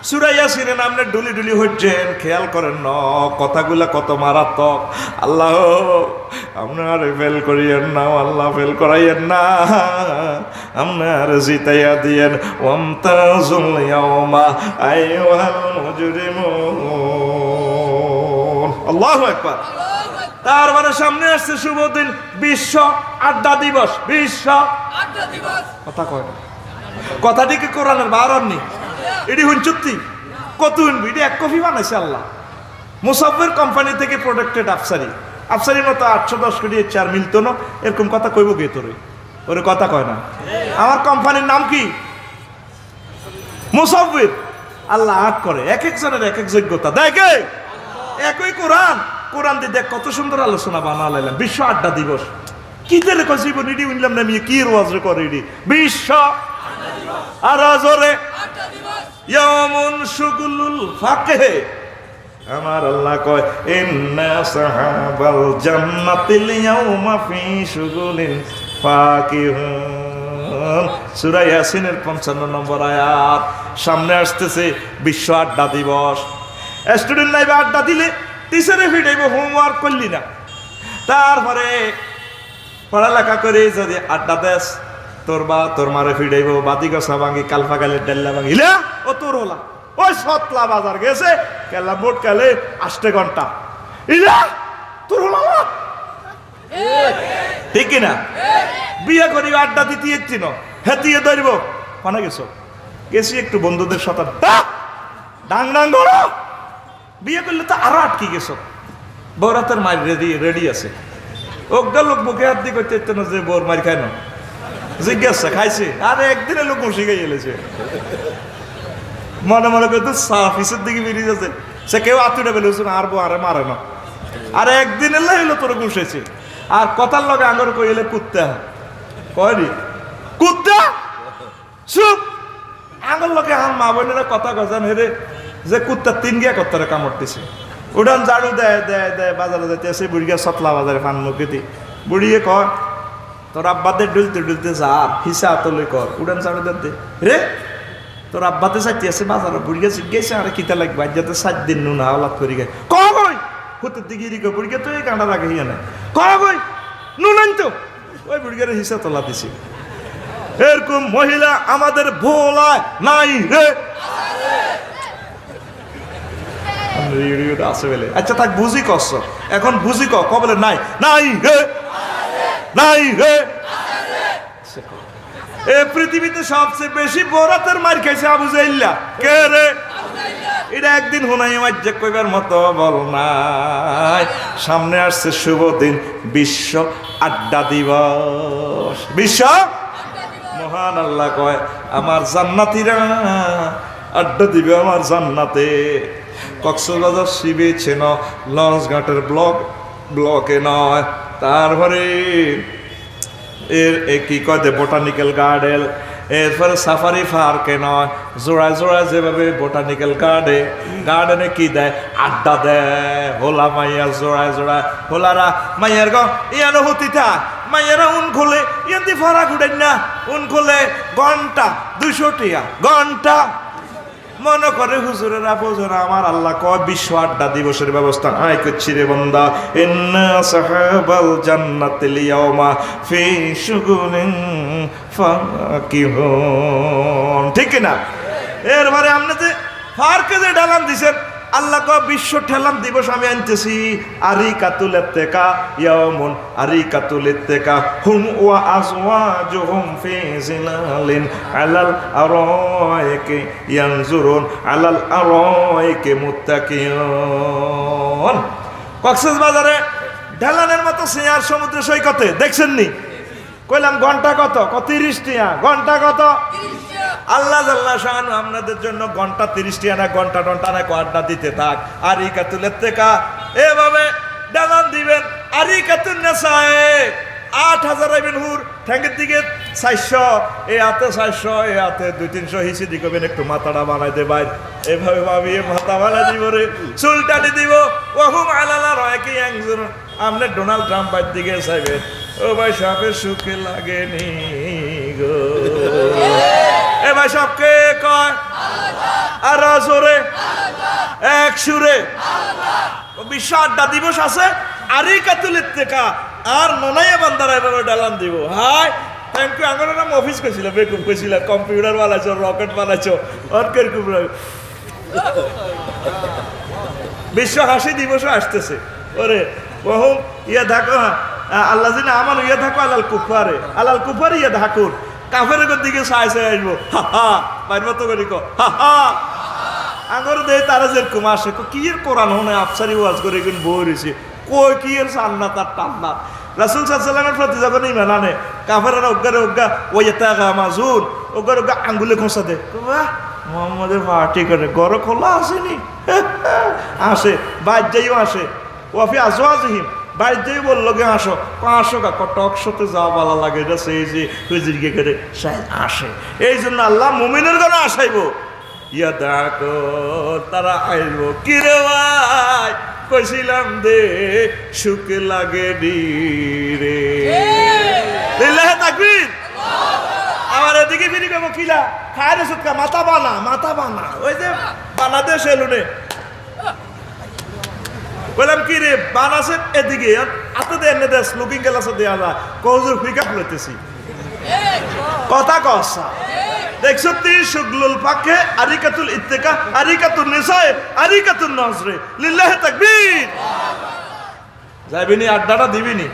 সূরা ইয়াসিনে আপনি ডুলি ডুলি হচ্ছেন, খেয়াল করেন না কথাগুলা কত মারাত্মক। আল্লাহ আপনার ফেল করিয়েন না, আল্লাহ ফেল করাইয়েন না, আপনার জিতাইয়া দিয়েন। ওয়ামতাজুল ইয়াওমা আইয়ুহাল মুজরিমুন। আল্লাহু আকবার। তার মানে সামনে আসছে শুভ দিন, বিশ্ব আড্ডা দিবস। বিশ্ব আড্ডা দিবস কথা কয় না, কথাটি কি কোরআনের বারণ নেই? এটি হুঞ্চুত্তি কত হুনবি? এটি এক কপি বানাইছে আল্লাহ। মুসাফির কোম্পানি থেকে প্রোডাক্টেড আফসারির মতো 810 কোটি চার মিলতো না, এরকম কথা কইব কে তোরে? ওরে কথা কয় না। আমার কোম্পানির নাম কি? মুসাফির। আল্লাহ আট করে, এক একজনের এক এক যোগ্যতা দেখে। একই কোরআন দিয়ে দেখ কত সুন্দর আলোচনা বানালাম। বিশ্ব আড্ডা দিবস কি তেরে কইব? ইডি উনলাম না কি রোয়াজ করে ইডি বিশ্ব আর জোরে ইয়ামুন শুগুলুল ফাকহে। আমার আল্লাহ কয় ইন্না সাহাবাল জান্নাতিল ইয়াউমা ফি শুগুলিন ফাকিহুন। সূরা ইয়াসিনের 55 নম্বর আয়াত। সামনে আসতেছে বিশ্ব আড্ডা দিবস। স্টুডেন্ট লাইফে আড্ডা দিলে টিচারে ফিটাইব, হোমওয়ার্ক করলি না, তারপরে পড়ালেখা করে যদি আড্ডা দেস তোর বা তোর মারে ফিডাইব, বাতি গছা ভাঙি কালফা কালের ডেল্লা ভাঙিলা ও তোর হলা ওই সতলা বাজার গেছে কেলা বোট কালে 8 ঘন্টা ইলা তোর হলা, ঠিক কিনা? বিয়ে করি আড্ডা দিতে এসছি না, হেতিয়ে ধরব কোনে গেছো? গেছি একটু বন্ধুদের সাথে, ডাং ডাং করো। বিয়ে করলে তো আরো আটকে গেছো। বৌরাতের মার রেডি আছে, ওগা লোক মুখে হাত দিয়ে করতে না যে বৌর মার খায় না, জিজ্ঞাসা খাইছে। আরে একদিনে লোক শিখে গেলেছে, মনে মনে করতে সাফিসের দিকে বেরিয়ে যাচ্ছে। সে কেউ আতুটা বেলেছে না, আর বউ আরে মারে না। আর একদিন এলে হইলো তোর ঘুষেছে। আর কথার লগে আঙর কইলে কুত্তা কয়নি, কুত্তা চুপ। আঙর লগে আমার মা বোনেরা কথা কজান হেরে যে কুত্তা 3 গিয়া কত্তারে কামড়তেছে। উড়ান ঝাড়ু দেয় দেয় দেয়, বাজারে যাইতে আসে বুড়িয়া সতলা বাজারে পান মুখেতে। বুড়িয়ে কয় তোর আব্বাদের ডুলতে ডুলতে যা হিসা তলে কর, উড়ান ঝাড়ু দে রে তোর আব্বাতে চাইতে আছে বাজারে। বুড়িয়া জিজ্ঞেসে আরে কিতা লাগবে? আজ যাতে 7 দিন নুন হাওলাত করি গায় কই হতের দিকে রিকো। বুড়িয়া তো এই কাঁটা রাখে হিয়া নাই কই নুন আনতো। ওই বুড়িয়ার হিসা তোলা দিছি। এরকম মহিলা আমাদের ভোলায় নাই রে। আছে বলে আচ্ছা থাক, বুঝি কস এখন, বুঝি কবলে নাই নাই রে, নাই রে। এ পৃথিবীতে সবচেয়ে বেশি বরাতের মার খাইছে আবু জাইল্লা। কে রে? এটা একদিন হুনাই মাজ্জা কইবার মতো বল নাই। সামনে আসছে শুভ দিন, বিশ্ব আড্ডা দিবস। বিশ্ব মহান আল্লাহ কয় আমার জান্নাতীরা আড্ডা দিবে আমার জান্নাতে। কক্সবাজার সি বিচ লঞ্চ ঘাটের ব্লকে নয়, তারপরে এর কি কয় বোটানিক্যাল গার্ডেন, এরপরে সাফারি পার্কে নয়, জোড়ায় জোড়ায় যেভাবে বোটানিক্যাল গার্ডেনে কি দেয়? আড্ডা দেয়। হোলা মাইয়া জোড়ায় জোড়ায় হোলারা মাইয়ার ইয়ানো হতিতা মাইয়ারা উন খোলে ইয়ান্তি ফারা ঘুরেন না, উন খোলে ঘন্টা 200 টাকা ঘন্টা। মনে করে হুজুরেরা বোঝেন আমার আল্লাহ কয় বিশ্ব আড্ডা দিবসের ব্যবস্থা আয় করছি রে বান্দা। ইন্না সাহাবাল জান্নাতিল ইয়াউমা ফি শুগুলিন ফাকিহুন, ঠিক না? এরপরে আপনি যে ফারকে যে ডালান দিছেন, আল্লাহ কয় বিশ্ব ঠেলান দিবস আমি আনতেছি। আরিকাতুল ইত্তেকা ইয়াউমুন আরিকাতুল ইত্তেকা হুম ওয়া আজওয়াজুহুম ফি জিলালিন আলাল আরাইকি ইয়ানজুরুন আলাল আরাইকি মুত্তাকিউন। কক্সবাজারে ঢেলানের মতো চেয়ার সমুদ্র সৈকতে দেখছেন নি? কইলাম ঘন্টা কত? 30 টিয়া। ঘন্টা কত? আল্লাহ জাল্লা শান আপনাদের জন্য ঘন্টা 30 টিয়া না, ঘন্টা টন্টা না, আড্ডা দিতে থাক। আর ইকাতুলের থেকে এভাবে ঢেলান দিবেন। আর ইকাতুন নেশায় 8000 আইবেন হুর ঠ্যাঙ্গের দিকে 400, এ হাতে 400, এ হাতে 200-300 হিসি দিবেন। একটু মাথাটা বানাই দে ভাই, এভাবে ভাবিয়ে মাথা বানাই দিব রে, চুল টানি দিব। ওহুম আলালা রয় কি একজন আপনি ডোনাল্ড ট্রাম্প বাইর দিকে চাইবেন, ও ভাই সাপের সুখে লাগেনি গো। এ ভাই সবকে কয় আর জোরে এক সুরে বিশ্ব আড্ডা দিবস আছে। আরই কাতুলের থেকে আর ননাইয়া বান্দারা এভাবে ডালান দিব। Hi thank you. আমার নাম অফিস করেছিল, বেকুব করেছিল, কম্পিউটার বানাইছো, রকেট বানাইছো, আর কেরকুম। বিশ্ব হাসি দিবসও আসতেছে। ওরে বহুম ইয়ে থাকো আল্লাহ জিনা আমার ইয়ে থাকো আলাল কুফারে, আলাল কুফারে ইয়ে থাকুন। কাফের দিকে চাই চাই আসবো, হা হা বাইর মতো করি কো হা হা। আগর দে তারা যেরকম আসে কি এর কোরআন হনে আফসারি ওয়াজ করে কিন্তু বই রয়েছে কই কি এর সান্নাত আর টান্নাত। রাসূল সাল্লাল্লাহু আলাইহি ওয়াসাল্লামের প্রতি যখন ইমান আনে কাফেররা ওগ্গারে ওগ্গা ওই তাগা মাজুন ওগ্গারে ওগ্গা আঙ্গুলে খোঁচা দে, বাহ মুহাম্মদের পার্টি করে গড় খোলা আসেনি। আসে বাইর যাইও আসে, ওয়াফি আজওয়াজিহিম বাইর যাই বললো গে আসো 500 টাকা টকশোতে যাওয়া ভালো লাগে, এটা সেই যে হুজুরকে করে আসে। এই জন্য আল্লাহ মুমিনের গণ আসাইবো, ইয়া দেখো তারা আইব। কিরে ভাই কইছিলাম দে সুখ লাগে রে, লিল্লাহি তাকবীর। আমার এদিকে ফিরি কব কিলা খায় রে সুৎকা মাথা বানা, মাথা বানা। ওই যে বানাদেশ এলুনে বললাম কি রে বানাছে এদিকে আতে দে এনে দেশ লুকিং গ্লাসে দেয়া যায় কহুজুর পিকআপ লইতেছি কথা কসা। দেখছো তুই শুগলুল পাকে আরিকাতুল ইত্তেকা আরিকাতুন নিসায়ে আরিকাতুন নজরে, লিল্লাহি তাকবীর। যাইবিনি আড্ডাটা দিবিনি।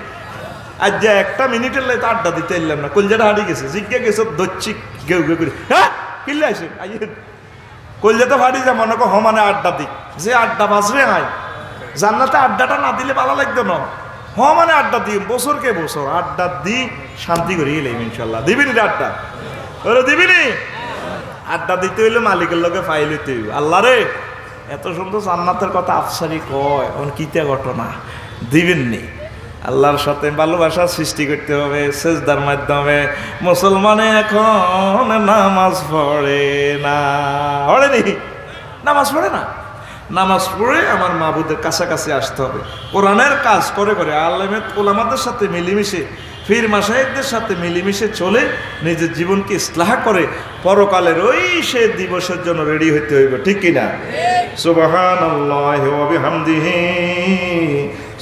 আজ যে একটা মিনিটের লাই আড্ডা দিতে এলাম না, কলজাটা হারিয়ে গেছে। জিজ্ঞা গেছো দচ্ছি গেউ গেউ করে, হ্যাঁ কিল্লে আসে আইয়েন কলজাটা ফাড়ি যা মনে কো হমানে আড্ডা দি, যে আড্ডা বাজরে আয় জান্নাতে আড্ডাটা না দিলে ভালো লাগতো না। মানে আড্ডা দিই বছরকে বছর আড্ডা দি শান্তি করি এলাম ইনশাল্লাহ। দিবিনি আড্ডা? ওরে দিবিনি? আড্ডা দিতে হইলে মালিকের লগে ফাইল হইতে হইব। আল্লাহ রে এত সুন্দর জান্নাতের কথা আফসারি কয়, এখন কিতা ঘটনা দিবেননি। আল্লাহর সাথে ভালোবাসা সৃষ্টি করতে হবে সেজদার মাধ্যমে। মুসলমানে এখন নামাজ পড়ে না, পড়েনি নামাজ পড়ে না। নামাজ পড়ে আমার মাবুদের কাছাকাছি আসতে হবে। কোরআনের কাজ করে করে আলেমে ওলামাদের সাথে মিলেমিশে ফির মাশায়েখদের সাথে মিলেমিশে চলে নিজের জীবনকে ইসলাহ করে পরকালের ওই সে দিবসের জন্য রেডি হইতে হইব, ঠিক কিনা? সুবহানাল্লাহি ওয়া বিহামদিহি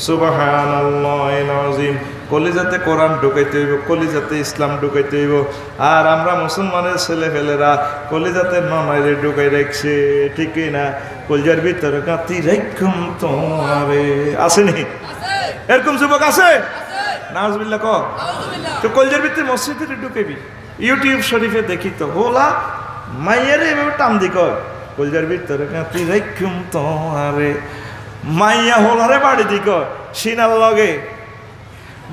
সুবহানাল্লাহিল আযীম। কলিজাতে কোরআন ঢুকাইতে হইব, কলিজাতে ইসলাম ঢুকাইতে হইব। আর আমরা মুসলমানের ছেলে ফেলেরা কলিজাতে ননাইরে ঢুকাই রাখছে, ঠিক না? কলজার ভিতরে কাতি রাখুম তোমারে আসেনি? এরকম যুবক আছে? নাউজুবিল্লাহ ক তো কলজার ভিতরে মসজিদে ঢুকাইবি। ইউটিউব শরীফে দেখি তো হোলা মাইয়ারে এভাবে টান দি কয় কলজার ভিতরে কাতি রাখুম তোমারে। মাইয়া হোলারে বাড়ি দি কয় সিনার লগে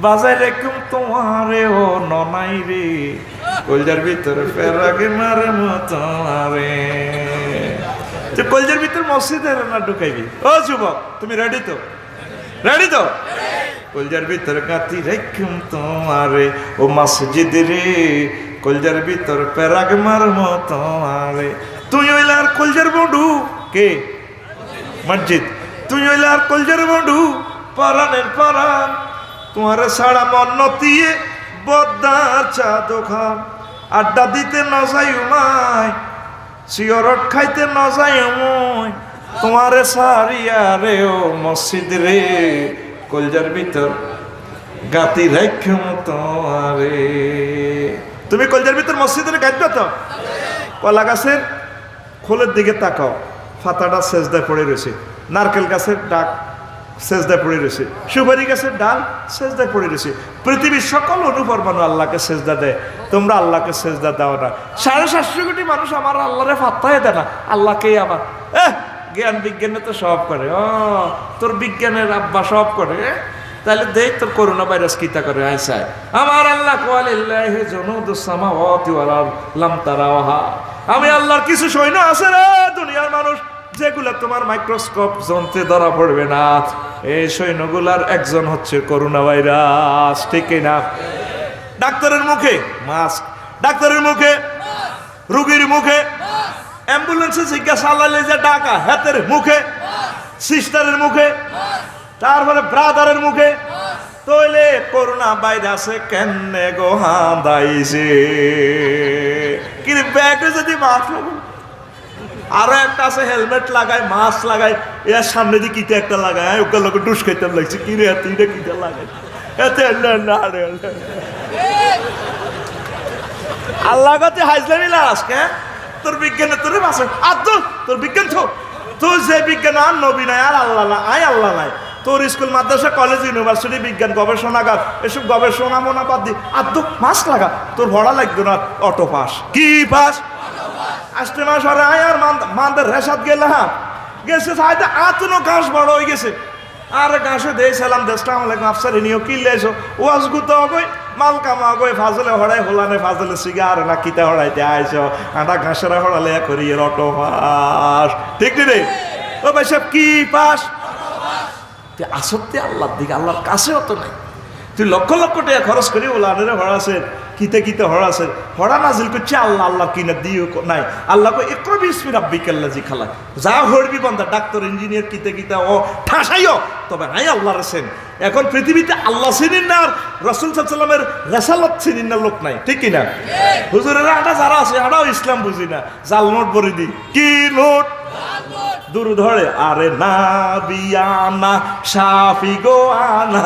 বাজাই রেখুম তোমারে ও ননাই রে, কলজার ভিতরে ফেরাকে মারে মতারে। তুই কলজার ভিতরে মসজিদে না ঢুকাইবি? ও যুবক তুমি রেডি তো? রেডি তো? কলজার ভিতরে কাতি রেখুম তোমারে ও মসজিদ রে, কলজার ভিতরে ফেরাক মার মতারে। তুই হইলে আর কলজার বন্ধু কে? মসজিদ। তুই হইলে আর কলজার বন্ধু পরানের পরান, তোমারে সারা মন নতিয়ে বদ্দার চা দোকান। আড্ডা দিতে ন যাই উমায়, সিগারেট খাইতে ন যাই উময়, তোমারে সারিয়া রে ও মসজিদ রে, কলজার ভিতর গাতি রাখুম তোমারে। তুমি কলজার ভিতর মসজিদের গাইবে তো? কলা গাছের খোলের দিকে তাকাও, ফাতাটা সেজদায় পড়ে রয়েছে। নারকেল গাছের ডাক সেজদায় পড়ে রয়েছে, সুপারি গাছের ডাল সেজদায় পড়ে রয়েছে। পৃথিবীর সকল অনুপরমাণু আল্লাহকে সেজদা দেয়, তোমরা আল্লাহকে সেজদা দাও না। 750 কোটি মানুষ আমার আল্লাহরে ফাত্তাই দেয় না, আল্লাহকেই আবার জ্ঞান বিজ্ঞানে তো সব করে। ও তোর বিজ্ঞানের আব্বা সব করে, তাহলে দেখ তোর করোনা ভাইরাস কিতা করে। আইসায় আমার আল্লাহ ওয়ালিল্লাহি জুনুদুস সামাওয়াতি ওয়াল আরদ লাম তারাওহা, আমি আল্লাহর কিছু সৈন্য আছে রে দুনিয়ার মানুষ যেগুলা তোমার মাইক্রোস্কোপ যন্ত্রে ধরা পড়বে না। এই সৈন্যগুলার একজন হচ্ছে করোনা ভাইরাস, ঠিক না? ডাক্তারের মুখে মাস্ক, ডাক্তারের মুখে, রোগীর মুখে, অ্যাম্বুলেন্সে জিজ্ঞাসা আল্লাহ যে ডাকা হাতের মুখে, সিস্টারের মুখে, তারপরে ব্রাদারের মুখে। তইলে করোনা ভাইরাসে কেনে গো হাঁদাইছে কি ব্যাগে যদি মাস্ক লাগাই, আরো একটা আছে হেলমেট লাগায়, মাস্ক লাগায়, এর সামনে দিয়ে কিতে একটা লাগায়, ওকে লোক ডুস খাইতে লাগছে কি রে তিনটা কিতে লাগায় এতে না রে আল্লাহ কাছে হাইজলামি লাস কে তোর বিজ্ঞানে তোর বাসে আর তোর বিজ্ঞান তো তোর যে বিজ্ঞান আর নবী নাই আর আল্লাহ না আয় আল্লাহ নাই। তোর স্কুল মাদ্রাসা কলেজ ইউনিভার্সিটি বিজ্ঞান গবেষণাগার এসব গবেষণা মোনা বাদ দি আর তো মাস্ক লাগা, তোর ভরা লাগতো না অটো পাস কি পাস আসতে মাস আর আয় আর মানদের রেসাদ গেলে হ্যাঁ গেছে সাইডে আতনো ঘাস বড় হয়ে গেছে আর ঘাসে দেই সালাম দেশলাম আলাইকুম আফসার নিও কিনলে এসো ওয়াজ গুতো গই মাল কামা গই ফাজলে হড়াই হলানে ফাজলে সিগা আর না কিতা হড়াইতে আইসো আটা ঘাসের হড়ালে করি অটো পাস, ঠিক রে? ও ভাই সব কি পাস? তুই আসতে আল্লাহর দিকে, আল্লাহর কাছেও তো নাই। তুই লক্ষ লক্ষ টাকা খরচ করি ওলানের হড়াছে কিতে কিতে হড়াছে, হড়া নাজিল করছে আল্লাহ, আল্লাহ কিনা দিও নাই। আল্লাহ একটু বিস্মি রাব্বিকাল্লাজি খালা যা হড়বি বন্ধা ডাক্তার ইঞ্জিনিয়ার কিতে কিতে ও ঠাসাইও, তবে নাই আল্লাহ রেছেন। এখন পৃথিবীতে আল্লাহ চিনিন না আর রাসূল সাল্লাল্লাহু আলাইহি ওয়াসাল্লামের রেসালত চিনিন না লোক নাই, ঠিক কিনা? হুজুরেরা আটা যারা আছে আটাও ইসলাম বুঝি না, জাল নোট বড়ি দি কি নোট দূর ধরে আরে না বিয়ানা সাফি গো আনা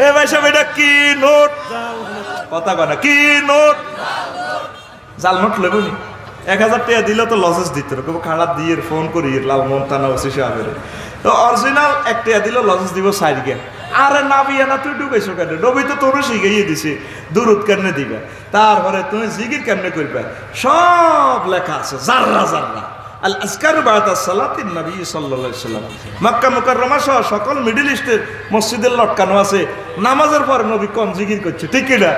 এ ভাই সব এটা কি নোট কথা কনা কি নোট জাল নোট লেবুনি 1000 টাকা দিলে তো লজেস দিত খারাপ দিয়ে ফোন করি লালমোহন থানা ওসি সাহেবের তো অরিজিনাল 1 টাকা দিলে লজেস দিব 4 গে আরে না বিয়ানা তুই ঢুকাইছো কেন নবী তো তোর শিখাইয়ে দিছে দুরুদ কেমনে দিবে তারপরে তুমি জিকির কেমনে করবে সব লেখা আছে জাররা জাররা আল আজকার বাদ সালাতিন নবী সাল্লাল্লাহু আলাইহি সাল্লাম মক্কা মুকাররমা সহ সকল মিডল ইস্টের মসজিদে লটকানো আছে নামাজের পর নবী কোন জিকির করছে ঠিক কি না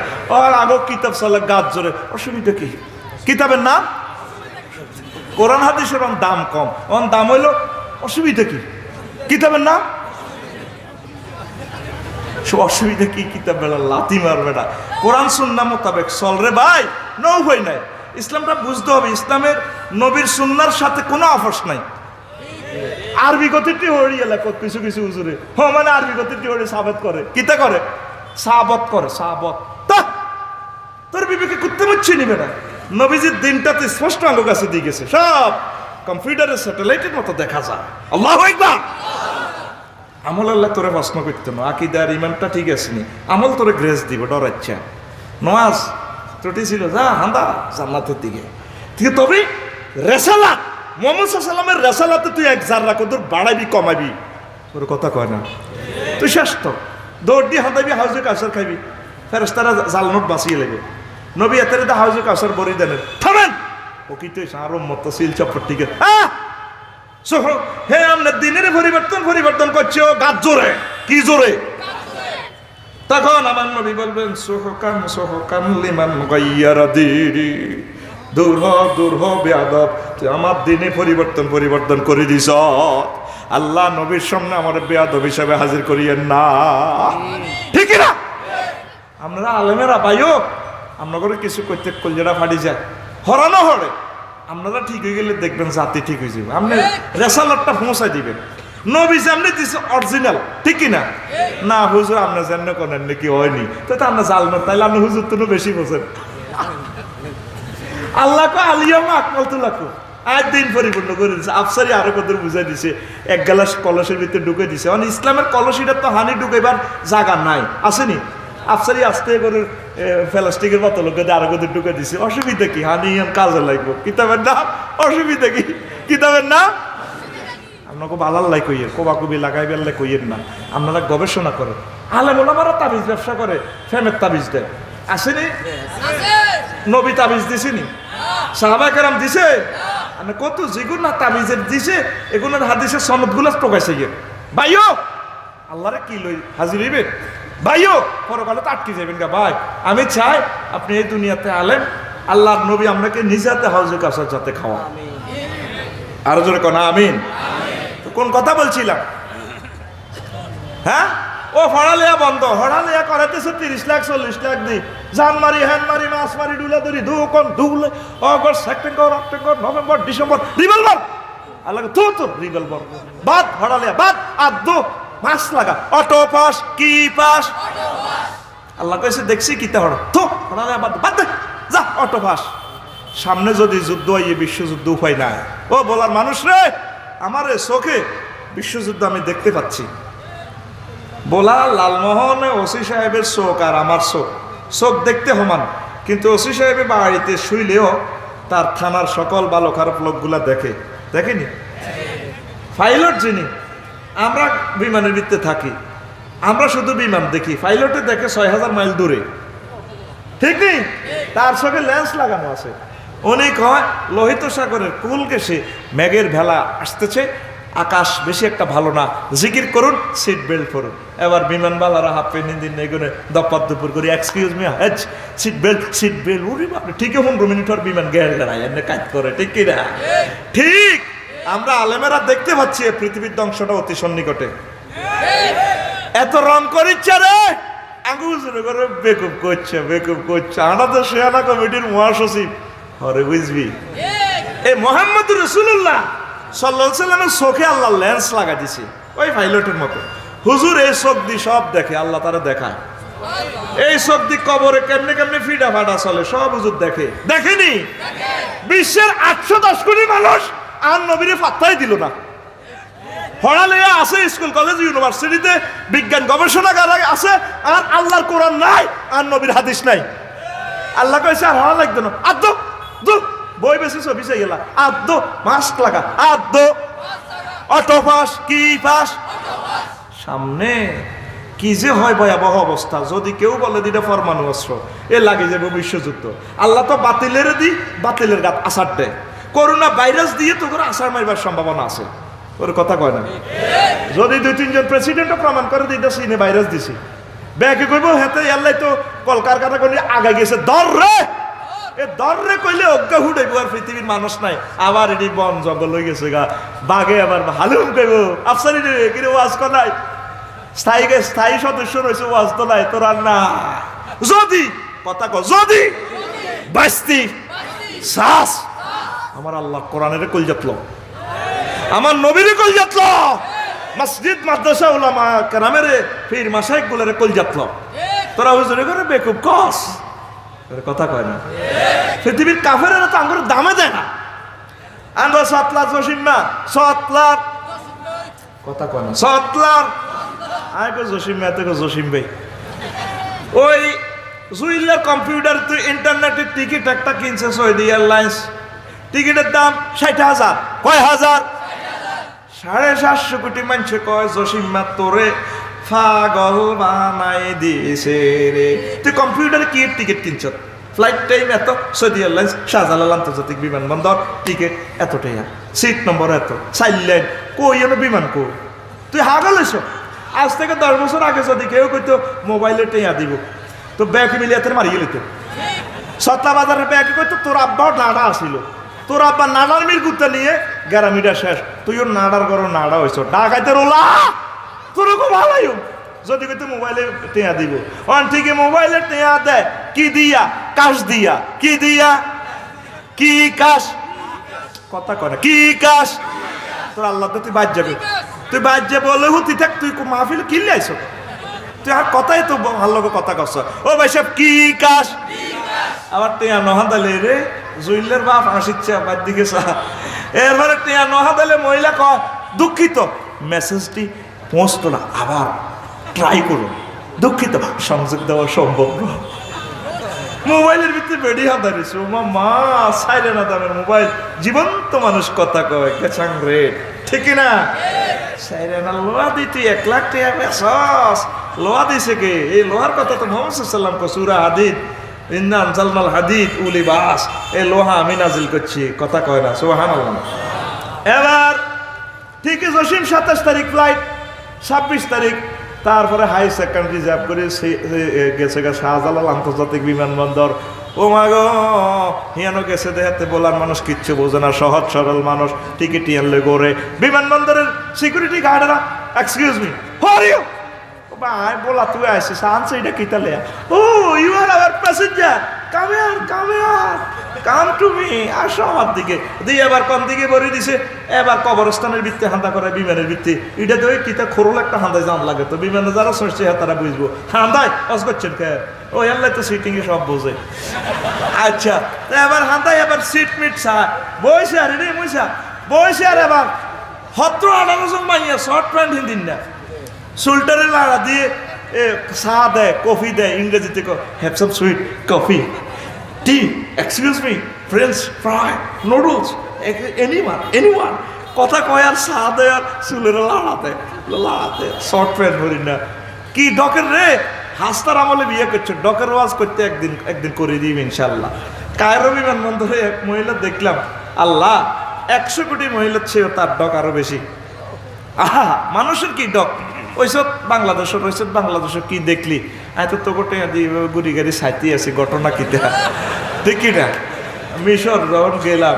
আর আগো কিতাব সালা গাছ জোরে অসুবিধা কি কিতাবের নাম কোরআন হাদিসের দাম কম ওর দাম হইলো অসুবিধা কি কিতাবের নাম সব অসুবিধা কি কিতাব বেলা লাথি মারবে না কোরআন সুন্নাহ মোতাবেক চল রে ভাই নৌ হই নাই ইসলামটা বুঝতে হবে ইসলামের নবীর সুন্নাহর সাথে কোনো আপোষ নাই আরবি গতিটি হড়ি এলাকা কিছু কিছু হুজুরে মানে আরবি গতিটি হড়ি সাবত করে কিতা করে সাবত করে সাবত তোর বিবেকে করতে মুচ্ছে নিবে না নবীজির দিনটাতে স্পষ্ট আঙ্গ কাছে দিয়ে গেছে সব কম্পিউটারের স্যাটেলাইটের মতো দেখা যায় আল্লাহু আকবার আমল আল্লাহ তোরে প্রশ্ন করতে না আকীদার ঈমানটা ঠিক আছে নি আমল তোরে গ্রেস দিব ডরাচ্ছা নওয়াজ ত্রুটি ছিল যা হান্দা জান্নাতের দিকে ঠিক তবে রেসালাত মুহাম্মদ সাল্লাল্লাহু আলাইহি ওয়াসাল্লামের রেসালাতে তুই এক জাররা কদর বাড়াবি কমাবি তোর কথা কয় না তুই শেষ তো দৌড় দিয়ে হাঁদাবি হাউজে কাউসার খাইবি ফেরেশতারা জাল নোট বাঁচিয়ে লাগবে নবী এতেরে দা হাউজে কাউসার বরি দেন থামেন ও কি তুই সার উম্মত সিল চপটিকে সহ হে আমরা দিনের পরিবর্তন করছো গাছ জোরে কি জোরে তখন আমার নবী বলবেন সোহকান লিমান গায়্যারা দীনি দূর হ বেয়াদব তুই আমার দিনে পরিবর্তন করে দিছ আল্লাহ নবীর সামনে আমার বেয়াদব হিসাবে হাজির করিয়েন না ঠিক না আমরা আলেমেরা পাইও আমরা করে কিছু করতে কলজেরা ফাটি যায় হরানো হরে আপনারা ঠিক হয়ে গেলে দেখবেন জাতি ঠিক হয়ে যাবে আপনি রেসালাতটা পৌঁছাই দিবেন নবী সামনে দিছে অরিজিনাল ঠিক না না হুজুর আপনি জানেন করেন নাকি হয়নি তো আপনি জাল না তাইলে আপনি হুজুর তো বেশি বোঝেন আল্লাহ কো আলিয়ামা আকমাল তুলাকো আজ দিন পরিপূর্ণ করে দিছে আফসারি আরো কত বুঝাই দিছে এক গ্লাস কলসের ভিতরে ঢুকে দিছে মানে ইসলামের কলসিটা তো হানি ঢুকাইবার জায়গা নাই আসেনি আফসারি আসতে করে প্লাস্টিকের বোতল আরো কত ঢুকে দিছে অসুবিধা কি হানি কাজে লাগবে কিতাবের নাম অসুবিধা কি কিতাবের নাম আপনাকে বালাল্লাই কইয়ের কোবাকুবি লাগাই বেললে কইয়ের না আপনারা গবেষণা করেন আলেম ওলামারা তাবিজ ব্যবসা করে ফেমের তাবিজ দেয় আসেনি নবী তাবিজ দিছেনি সাহাবায়ে কেরাম দিছে মানে কত যেগুলো না তাবিজের দিছে এগুলোর হাদিসের সনদগুলো প্রকাশে গিয়ে ভাইও আল্লাহরে কি লই হাজির হইবেন ভাইও পরকালে তো আটকে যাবেন গা ভাই। আমি চাই আপনি এই দুনিয়াতে আলেন, আল্লাহর নবী আপনাকে নিজাতে হাউজে কাসার যাতে খাওয়া। আরো জোরে কোন আমিন। তো কোন কথা বলছিলাম? হ্যাঁ, ও হড়ালিয়া বন্ধ, হড়ালিয়া করাইতেছে 30 লাখ 40 লাখ দি জান মারি হ্যান মারি মাছ মারি ডুলা ধরি ধুলে August September October November December revolver আল্লাহ তো রিভলভার বাদ হড়ালিয়া বাদ আদো মাছ লাগা অটো পাস কি পাস আল্লাহ কইছে দেখছি কিতা হড় তো হড়ালিয়া বাদ বাদ যা অটো পাস। সামনে যদি যুদ্ধ হয় বিশ্বযুদ্ধ উপায় নাই। ও বলার মানুষ রে, আমার চোখে বিশ্বযুদ্ধ আমি দেখতে পাচ্ছি। বলা লালমোহন ওসি সাহেবের চোখ আর আমার চোখ দেখতে সমান, কিন্তু ওসি সাহেবে বাড়িতে শুইলেও তার থানার সকল ভালো খারাপ লোকগুলা দেখেনি। পাইলট যিনি, আমরা বিমানের ভিতরে থাকি, আমরা শুধু বিমান দেখি, পাইলটে দেখে 6000 মাইল দূরে, ঠিক নেই? তার চোখে লেন্স লাগানো আছে। উনি কয় লোহিত সাগরের কুল ঘেঁষে মেঘের ভেলা আসতেছে, আকাশ বেশি একটা ভালো না, জিকির করুন, সিট বেল্ট করুন। এবার বিমানবালারা হাফ পেন দিন এগুলো দপ্পার দুপুর করে এক্সকিউজ মি হেজ সিট বেল্ট উড়ি বাপরে ঠিক 15 মিনিট আর বিমান গেল দাঁড়ায় এমনি কাজ করে, ঠিক কি না? ঠিক আমরা আলেমেরা দেখতে পাচ্ছি পৃথিবীর ধ্বংসটা অতি সন্নিকটে। এত রং করিচ্ছে রে আঙ্গুল করে বেকুব করছে আমাদের শেয়ানা কমিটির মহাসচিব হরে বুঝবি এই মোহাম্মদুর রাসূলুল্লাহ সাল্লাল্লাহু আলাইহি ওয়াসাল্লামের চোখে আল্লাহ লেন্স লাগা দিছে ওই পাইলটের মতো। হুজুর এই চোখ দিয়ে সব দেখে, আল্লাহ তারা দেখায়। এই চোখ দিয়ে কবরে কেমনে কেমনে ফিডা ফাটা চলে সব হুজুর দেখেনি। বিশ্বের 810 কোটি মানুষ আর নবীরে পাত্তাই দিল না। পড়ালেখা আছে স্কুল কলেজ ইউনিভার্সিটিতে, বিজ্ঞান গবেষণাগার আছে, আর আল্লাহর কোরআন নাই আর নবীর হাদিস নাই। আল্লাহ কইছে আর হওয়া লাগতো না, আদো বই বেশি ছবি চাই গেলা আদো মাস্ক লাগা আদো অটো পাস কি পাস। সামনে কি যে হয় ভয়াবহ অবস্থা, যদি কেউ বলে দিটা পরমাণু অস্ত্র এ লাগে যাবে বিশ্বযুদ্ধ। আল্লাহ তো বাতিলের গাত আসার দেয়। করোনা ভাইরাস দিয়ে তো করে আসার মারবার সম্ভাবনা আছে, ওর কথা কয় না। যদি 2-3 জন প্রেসিডেন্টও প্রমাণ করে দিতে চীনে ভাইরাস দিছি, ব্যাকে কইব হেতে আল্লাহ তো কলকারখানা করে আগে গেছে দর রে কইলে অজ্ঞা হুডাইব আর পৃথিবীর মানুষ নাই। আবার এটি বন জঙ্গল হয়ে গেছে গা, বাঘে আবার হালুম কইব আফসারি রে কিরে ওয়াজ কর নাই, স্থায়ী সদস্য রয়েছে ওয়াজ তো নাই তোর আর না। যদি কথা কো যদি বাস্তি শ্বাস আমার আল্লাহ কোরআনের কলজাতল, আমার নবীর কলজাতল, মসজিদ মাদ্রাসা উলামা কেরামের পীর মাশায়েখ গুলোর কলজাতল, তোরা হুজুরে করে বেকুব কস কথা কয় না। পৃথিবীর কাফেরেরা তো আঙ্গুর দামে দেয় না। আমরা সতলার জসিম্মা সতলার কথা কয় না, সতলার আগে জসিম্মা থেকে জসিম ভাই ওই জুইলার কম্পিউটার তুই ইন্টারনেটের টিকিট একটা কিনছে সৌদি এয়ারলাইন্স, টিকিটের দাম 60,000 কয় হাজার 750 কোটি মানুষ কয় জসিম্মা তোরে পাগল বানাই দিয়েছে রে। তুই কম্পিউটারে কি টিকিট কিনছ, ফ্লাইট টাইম এত, সৌদি এয়ারলাইন্স শাহজালাল আন্তর্জাতিক বিমানবন্দর টিকিট এতটাই, সিট নম্বর এত, সাইলেন কই এনে বিমান কো তুই হাগল হইছ। আজ থেকে 10 বছর আগে যদি কেউ কইতো মোবাইলে টেয়া দিব তো ব্যাগ মিলিয়ে মারি গেলি তো। সতলা বাজারের ব্যাগ কইতো তোর আব্বাও নাড়া আসিল, তোর আব্বা নাড়ার মির কুত্তা নিয়ে গ্যারামিটা শেষ, তুইও নাড়ার করো নাড়া হয়েছ ডাকাইতে রোলা তোর খুব ভালোই যদি কইতো মোবাইলে টেয়া দিব। অন ঠিকই মোবাইলে টেয়া দেয় কি দিয়া, কাশ দিয়া, কি দিয়া কি কাশ কথা কয় কি কাশ। তোর আল্লাহ তো তুই বাদ যাবে, তুই বাদ যাবে বলে হুতি থাক, তুই মাহফিল কিনলে আইস, তুই আর কথাই তো ভালো কথা কস। ও ভাই সাহেব কি কাশ, আবার টেয়া নহাদালে রে জুইলের বাপ হাসিচ্ছে আমার দিকে এরপরে টেয়া নহাদালে মহিলা কয় দুঃখিত মেসেজটি পৌঁছতো না, আবার ট্রাই করুন, দুঃখিত সংযোগ দেওয়া সম্ভব না। মোবাইলের ভিতরে বেড়ি হাতারিস মা সাইলে না দামের মোবাইল, জীবন্ত মানুষ কথা কয় গেছাং রে, ঠিক না? সাইলে না লোহা দিই তুই 1 লাখ টাকা বেসস, লোহা দিছে কে? এই লোহার কথা তো মোহাম্মদ সাল্লাল্লাহু আলাইহি ওয়াসাল্লাম কসুরা হাদিদ ইন্না আনজালনাল হাদিদ উলি বাস, এই লোহা আমি নাজিল করছি, কথা কয় না সুবহানাল্লাহ। এবার ঠিকই জসিম 27 তারিখ ফ্লাইট, 26 তারিখ তারপরে হাই সেকেন্ড রিজার্ভ করে গেছে শাহজালাল আন্তর্জাতিক বিমানবন্দর। ও মাগো হিয়ানো গেছে দেখাতে বলার মানুষ কিচ্ছু বোঝে না, সহজ সরল মানুষ টিকিট আনলে গড়ে বিমানবন্দরের সিকিউরিটি গার্ডরা এক্সকিউজ মি হর ইউ ভাই বলা তুই আসিস আনছে এটা কি তাহলে oh you are our passenger come here come to me আসো আমার দিকে দিয়ে এবার কোন দিকে ভরে দিছে এবার কবরস্থানের ভিত্তি হান্দা করে বিমানের ভিত্তি এটা তো ওই কিতা খোরল একটা হান্দায় জান লাগে তো বিমানে যারা সরছে তারা বুঝবো হান্দায় অস করছেন কে ও এল্লাই তো সিটিং এ সব বোঝে আচ্ছা এবার হান্দায় এবার সিট মিট চা বইছে আর রে মইসা বইছে আর এবার 17-18 জন মাইয়া শর্ট প্যান্ট হিন্দিন না সুলটারের লাড়া দিয়ে চা দেয় কফি দেয় ইংরেজিতে have some sweet coffee T excuse me French fry noodles anyone কথা কয় আর চা দেয় আর চুলের লাড়াতে শর্ট প্যান্ট ধরি না কি ডকের রে হাস্তার আমলে বিয়ে করছে ডকের ওয়াজ করতে একদিন করে দিই ইনশাল্লাহ। কায়রো বিমানবন্দরে এক মহিলা দেখলাম আল্লাহ 100 কোটি মহিলার চেয়েও তার ডক আরো বেশি। আহা মানুষের কি ডক ওইসব বাংলাদেশের কি দেখলি আমি তো তোকে গুড়ি গাড়ি সাইতে আছি ঘটনা কিতা ঠিক কিনা। মিশর যখন গেলাম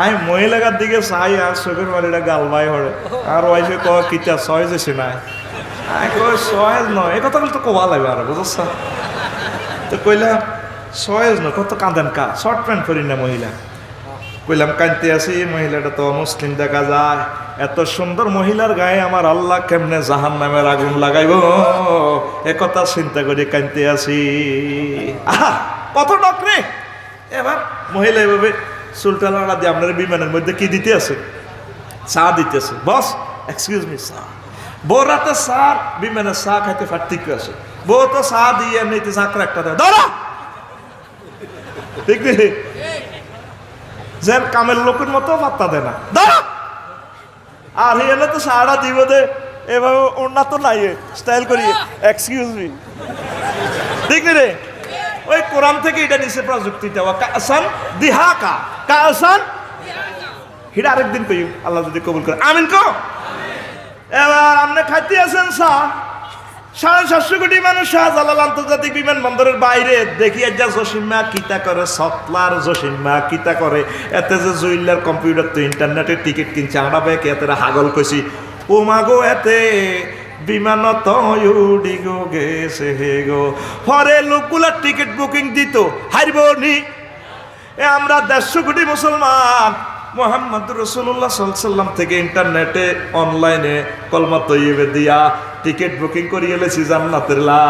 আমি মহিলাকার দিকে চাই আর চোখের মারিটা গাল বাই হরে আর ওইসে ক কিতা সহজ আছে না সহজ নয় এই কথা বলে তো কবা লাগবে আর বুঝছ তো কইলাম সহজ নয় কত কাঁদেন কা শর্ট প্যান্ট করি না মহিলা কইলাম কাঁদতে আসি মহিলাটা তো মুসলিম দেখা যায় এত সুন্দর মহিলার গায়ে আমার আল্লাহ কেমনে জাহান্নামের আগুন লাগাইব একথা চিন্তা করে কাঁদতে আসি। আহা কত ডক রে। এবার মহিলা এভাবে চুলটা লাড়া দিয়ে আপনার বিমানের মধ্যে কি দিতে আছে চা দিতেছে বস এক্সকিউজ মি চা বউ রাতে চা বিমানের চা খাইতে পার্থক্য আছে বউ তো চা দিয়ে এমনিতে চাকরা একটা দেয় ধরা ঠিক নেই যেন কামের লোকের মতো পাত্তা দেয় না ধরা আর এনে তো সারা দিব দে এভাবে ওনা তো নাই স্টাইল করি এক্সকিউজ মি ঠিক রে ওই কোরআন থেকে এটা নিচে প্রযুক্তিটা কাসান দিহাকা কাসান হিটা আরেকদিন কই আল্লাহ যদি কবুল করে আমিন কো। এবার আপনি খাইতে আছেন চা 750 কোটি মানুষ শাহজালাল আন্তর্জাতিক বিমানবন্দরের বাইরে দেখি যা জসিমা কিতা করে সতলার জসিমা কিতা করে এতে যে জুইল্লার কম্পিউটার তো ইন্টারনেটের টিকিট কিনছে আমরা ব্যাগ এতে হাগল কইছি ও মাগো এতে বিমানত উড়ি গো গেছে হে গো পরে লোকগুলার টিকিট বুকিং দিত হারিব নি আমরা 150 কোটি মুসলমান মুহাম্মদুর রাসূলুল্লাহ সাল্লাল্লাহু আলাইহি ওয়াসাল্লাম থেকে ইন্টারনেটে অনলাইনে কলমা তৈয়বে দিয়া টিকিট বুকিং করিয়ে এলেছি জান্নাতের লা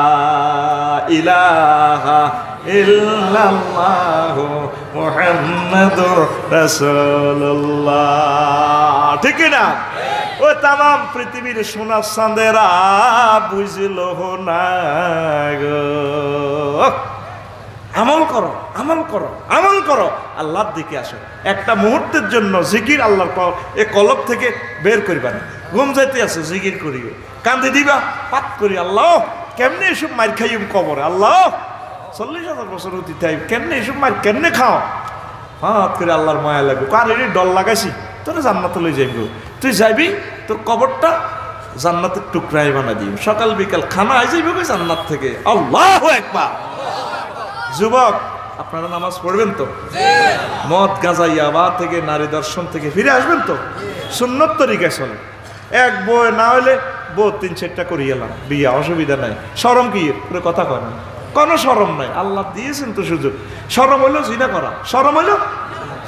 ইলাহা ইল্লাল্লাহু মুহাম্মাদুর রাসূলুল্লাহ ঠিক না। ও তাম পৃথিবীর সোনা চাঁদেরা বুঝল না গো আমল করো আমল করো আমল করো আল্লাহর দিকে আসো একটা মুহূর্তের জন্য জিকির আল্লাহর পাও এ কলব থেকে বের করিবা না ঘুম যাইতে আছে জিকির করিও কান্দে দিবা পাত করি আল্লাহ কেমনে এসব মার খাইম কবরে আল্লাহ 40,000 বছর অতীতে কেমনে এসব মার কেমনে খাও হাত করে আল্লাহর মায়া লাগবে কার এর ডল লাগাইছি তোর জান্নাতে লই যাইব তুই যাইবি তোর কবরটা জান্নাতের টুকরাই বানা দিও সকাল বিকাল খানা আই যাইব জান্নাত থেকে আল্লাহু আকবার। যুবক আপনারা নামাজ পড়বেন তো মদ গাঁজা ইয়াবা থেকে নারী দর্শন থেকে ফিরে আসবেন তো সুন্নত তরিকায় চলে এক বই না হলে বউ 3-4টা করিয়ে এলাম বিয়া অসুবিধা নাই শরম কি পুরো কথা কয় না কোনো শরম নাই আল্লাহ দিয়েছেন তো সুযোগ শরম হইলো জিনা করা শরম হইলো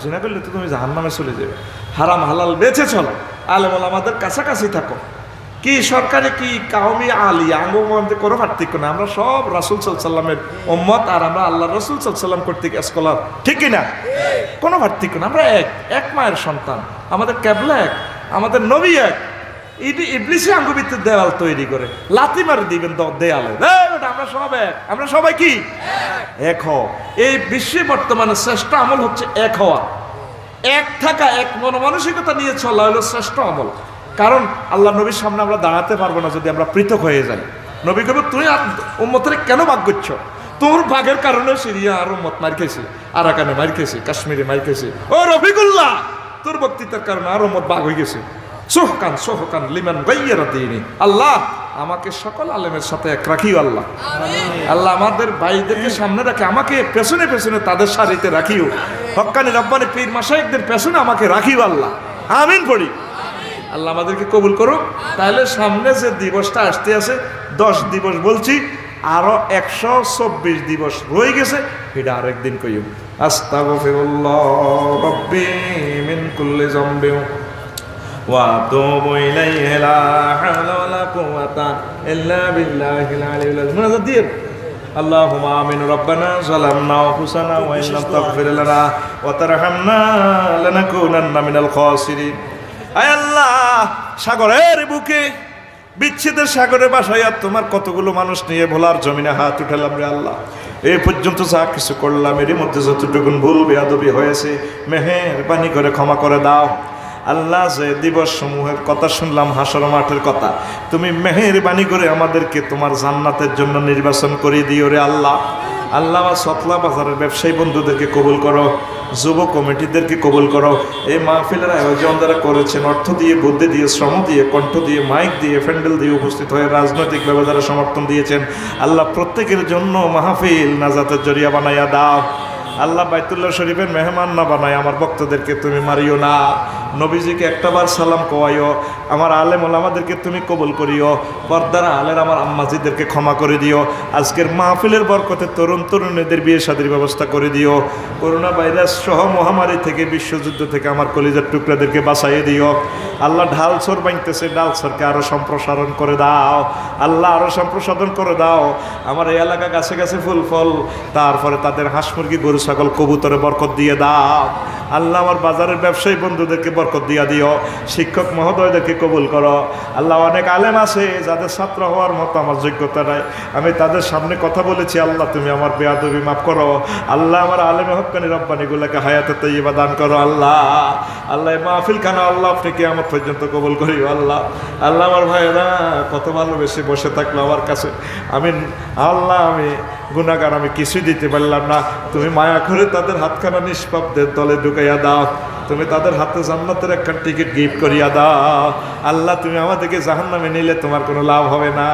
জিনা করলে তো তুমি জাহান্নামে চলে যাবে হারাম হালাল বেঁচে চলো আলেম ওলামাদের কাছাকাছি থাকো কি সরকারি কি কাউমি আলিয়া আঙ্গের মধ্যে কোনো পার্থক্য না আমরা সব রাসূল সাল্লাল্লাহু আলাইহি ওয়াসাল্লামের উম্মত আর আমরা আল্লাহ রাসূল সাল্লাল্লাহু আলাইহি ওয়াসাল্লাম কর্তৃক স্কলার ঠিক কি না কোনো পার্থক্য না আমরা এক মায়ের সন্তান আমাদের ক্যাবলা এক আমাদের নবী এক ইবলিসে আঙ্গুবিতে দেওয়াল তৈরি করে লাথি মারি দিবেন দেয়ালে আমরা সব এক আমরা সবাই কি এক হও এই বিশ্বে বর্তমানে শ্রেষ্ঠ আমল হচ্ছে এক হওয়া এক থাকা এক মনমানসিকতা নিয়ে চলা হলো শ্রেষ্ঠ আমল কারণ আল্লাহ নবীর সামনে আমরা দাঁড়াতে পারবো না যদি আমরা পৃথক হয়ে যাই নবী কবে তুই উম্মতের কেন ভাগ করছ তোর ভাগের কারণে সিরিয়া আর উম্মত মার খেয়েছে, আরাকানে মার খেয়েছে, কাশ্মীরে মার খেয়েছে। ও রফিকুল্লাহ, তোর বক্তৃতার কারণে আর উম্মত ভাগ হয়ে গেছে। সোহকান সোহকান লিমান গাইয়ারা দিনি। আল্লাহ আমাকে সকল আলেমের সাথে এক রাখিও আল্লাহ। আল্লাহ আমাদের ভাইদেরকে সামনে রাখে, আমাকে পেছনে পেছনে তাদের সারিতে রাখিও। হক্কানি রব্বানি পীর মাশায়েখদের পেছনে আমাকে রাখিও আল্লাহ। আমিন পড়ি। আল্লাহ আমাদেরকে কবুল করুক। তাহলে সামনে যে দিবসটা আসতে আছে 10 দিবস বলছি, আরো 124 দিবস রয়ে গেছে, এটা আরেকদিন কইও। আস্তাগফিরুল্লাহ রাব্বি মিন কুল্লি যামবিন ওয়া আতুবু ইলাইহি লা হাওলা ওয়ালা কুওয়াতা ইল্লা বিল্লাহিল আলিয়্যিল আযীম। মুনাজাত দিয়ে আল্লাহুম্মা আমিন। রব্বানা যালামনা আনফুসানা ওয়া ইন লাম তাগফির লানা ওয়া তারহামনা লানাকুনান্না মিনাল খাসিরিন। আয় আল্লাহ, সাগরের বুকে বিচ্ছেদের সাগরে বাসায় তোমার কতগুলো মানুষ নিয়ে ভোলার জমিনে হাত উঠালাম রে আল্লাহ। এই পর্যন্ত যা কিছু করলাম, এরই মধ্যে যতটুকুন ভুল বেয়াদবি হয়েছে মেহেরবানি করে ক্ষমা করে দাও আল্লাহ। যে দিবস সমূহের কথা শুনলাম, হাসর মাঠের কথা, তুমি মেহেরবানি করে আমাদেরকে তোমার জান্নাতের জন্য নির্বাচন করে দিও রে আল্লাহ। আল্লাহ আমার সতলা বাজারের ব্যবসায়ী বন্ধুদেরকে কবুল করো, যুব কমিটিদেরকে কবুল করো। এই মাহফিলের আয়োজন যারা করেছেন, অর্থ দিয়ে, বুদ্ধি দিয়ে, শ্রম দিয়ে, কণ্ঠ দিয়ে, মাইক দিয়ে, প্যান্ডেল দিয়ে উপস্থিত হয়ে রাজনৈতিকভাবে যারা সমর্থন দিয়েছেন, আল্লাহ প্রত্যেকের জন্য মাহফিল নাজাতের জরিয়া বানাইয়া দাও আল্লাহ। বাইতুল্লাহ শরীফের মেহমান না বানায় আমার ভক্তদেরকে তুমি মারিও না। নবীজিকে একটাবার সালাম কোয়াইও। আমার আলেম ওলামাদেরকে তুমি কবুল করিও। পর্দার আলের আমার আম্মাজিদেরকে ক্ষমা করে দিও। আজকের মাহফিলের বরকতে তরুণ তরুণীদের বিয়ে শাদীর ব্যবস্থা করে দিও। করোনা ভাইরাস সহ মহামারী থেকে, বিশ্বযুদ্ধ থেকে আমার কলিজার টুকরাদেরকে বাঁচাইয়ে দিও আল্লাহ। ঢাল সর বাঁধতেছে, ডাল সরকে আরো সম্প্রসারণ করে দাও আল্লাহ, আরো সম্প্রসারণ করে দাও। আমার এই এলাকা গাছে গাছে ফুল ফল, তারপরে তাদের হাঁস মুরগি গরু ছাগল কবুতরে বরকত দিয়ে দাও আল্লাহ। আমার বাজারের ব্যবসায়ী বন্ধুদেরকে বরকত দিয়া দিও। শিক্ষক মহোদয়দেরকে কবুল করো আল্লাহ। অনেক আলেম আছে যাদের ছাত্র হওয়ার মতো আমার যোগ্যতা নাই, আমি তাদের সামনে কথা বলেছি আল্লাহ, তুমি আমার বেয়াদবি মাফ করো আল্লাহ। আমার আলেমে হক্কানি রব্বানিগুলোকে হায়াতে তাইয়্যিবা দান করো আল্লাহ। আল্লাহ মাহফিল খানা আল্লাহ আপনি কিয়ামত পর্যন্ত কবুল করিও আল্লাহ। আল্লাহ আমার ভাইয়েরা কত ভালোবেসে বসে থাকলো আমার কাছে, আমি আল্লাহ আমি গুনাহগার, আমি কিছুই দিতে পারলাম না। তুমি মায়া করে তাদের হাতখানা নিষ্পাপদের দলে ঢুকাইয়া দাও। তুমি তাদের হাতে জান্নাতের একটা টিকিট গিফট করিয়া দাও আল্লাহ। তুমি আমাদেরকে জাহান্নামে নিলে তোমার কোনো লাভ হবে না,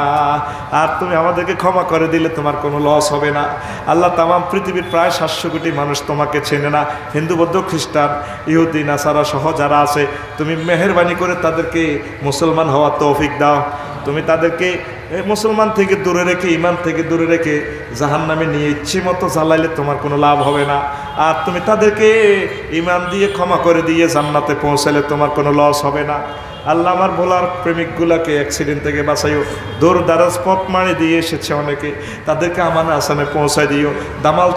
আর তুমি আমাদেরকে ক্ষমা করে দিলে তোমার কোনো লস হবে না আল্লাহ। তামাম পৃথিবীর প্রায় 700 কোটি মানুষ তোমাকে চেনে না, হিন্দু বৌদ্ধ খ্রিস্টান ইহুদি নাসারা সহ যারা আছে, তুমি মেহেরবানি করে তাদেরকে মুসলমান হওয়ার তৌফিক দাও। তুমি তাদেরকে মুসলমান থেকে দূরে রেখে, ইমান থেকে দূরে রেখে জাহান্নামে নিয়ে ইচ্ছে মতো জ্বালাইলে তোমার কোনো লাভ হবে না, আর তুমি তাদেরকে ইমান দিয়ে ক্ষমা করে দিয়ে জান্নাতে পৌঁছালে তোমার কোনো লস হবে না আল্লাহ। আমার ভোলার প্রেমিকগুলাকে অ্যাক্সিডেন্ট থেকে বাঁচাইও। দৌড় দারাজ পথ মারি দিয়ে এসেছে অনেকে, তাদেরকে আমানে আসামে পৌঁছায় দিও। দামাল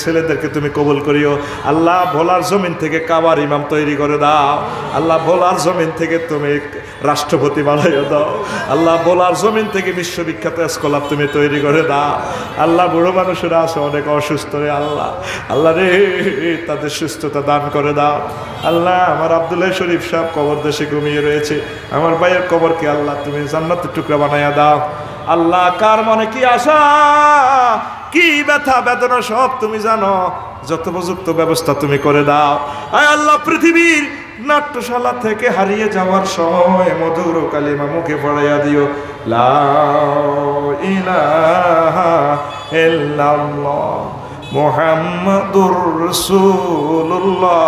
ছেলেদেরকে তুমি কবুল করিও আল্লাহ। ভোলার জমিন থেকে কাবার ইমাম তৈরি করে দাও আল্লাহ। ভোলার জমিন থেকে তুমি রাষ্ট্রপতি বানাইও দাও আল্লাহ। ভোলার জমিন থেকে বিশ্ববিখ্যাত স্কলার তুমি তৈরি করে দাও আল্লাহ। বুড়ো মানুষেরা আছে অনেক অসুস্থ রে আল্লাহ, আল্লাহ রে তাদের সুস্থতা দান করে দাও আল্লাহ। আমার আব্দুল্লাহ শরীফ সাহেব কবর দেশে ঘুমিয়ে রয়েছে, আমার ভাইয়ের কবরকে আল্লাহ তুমি জান্নাতের টুকরা বানাইয়া দাও আল্লাহ। কার মনে কি আশা, কি ব্যথা বেদনা সব তুমি জানো, যত উপযুক্ত ব্যবস্থা তুমি করে দাও আয় আল্লাহ। পৃথিবীর নাট্যশালা থেকে হারিয়ে যাওয়ার সময় মধুর কালিমা মুখে পড়াইয়া দিও, লা ইলাহা ইল্লাল্লাহ মুহাম্মাদুর রাসূলুল্লাহ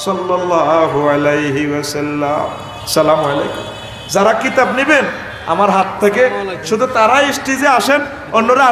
সাল্লাল্লাহু আলাইহি ওয়াসাল্লাম। সালামু আলাইকুম। যারা কিতাব নেবেন আমার হাত থেকে শুধু তারাই স্টেজে আসেন, অন্যরা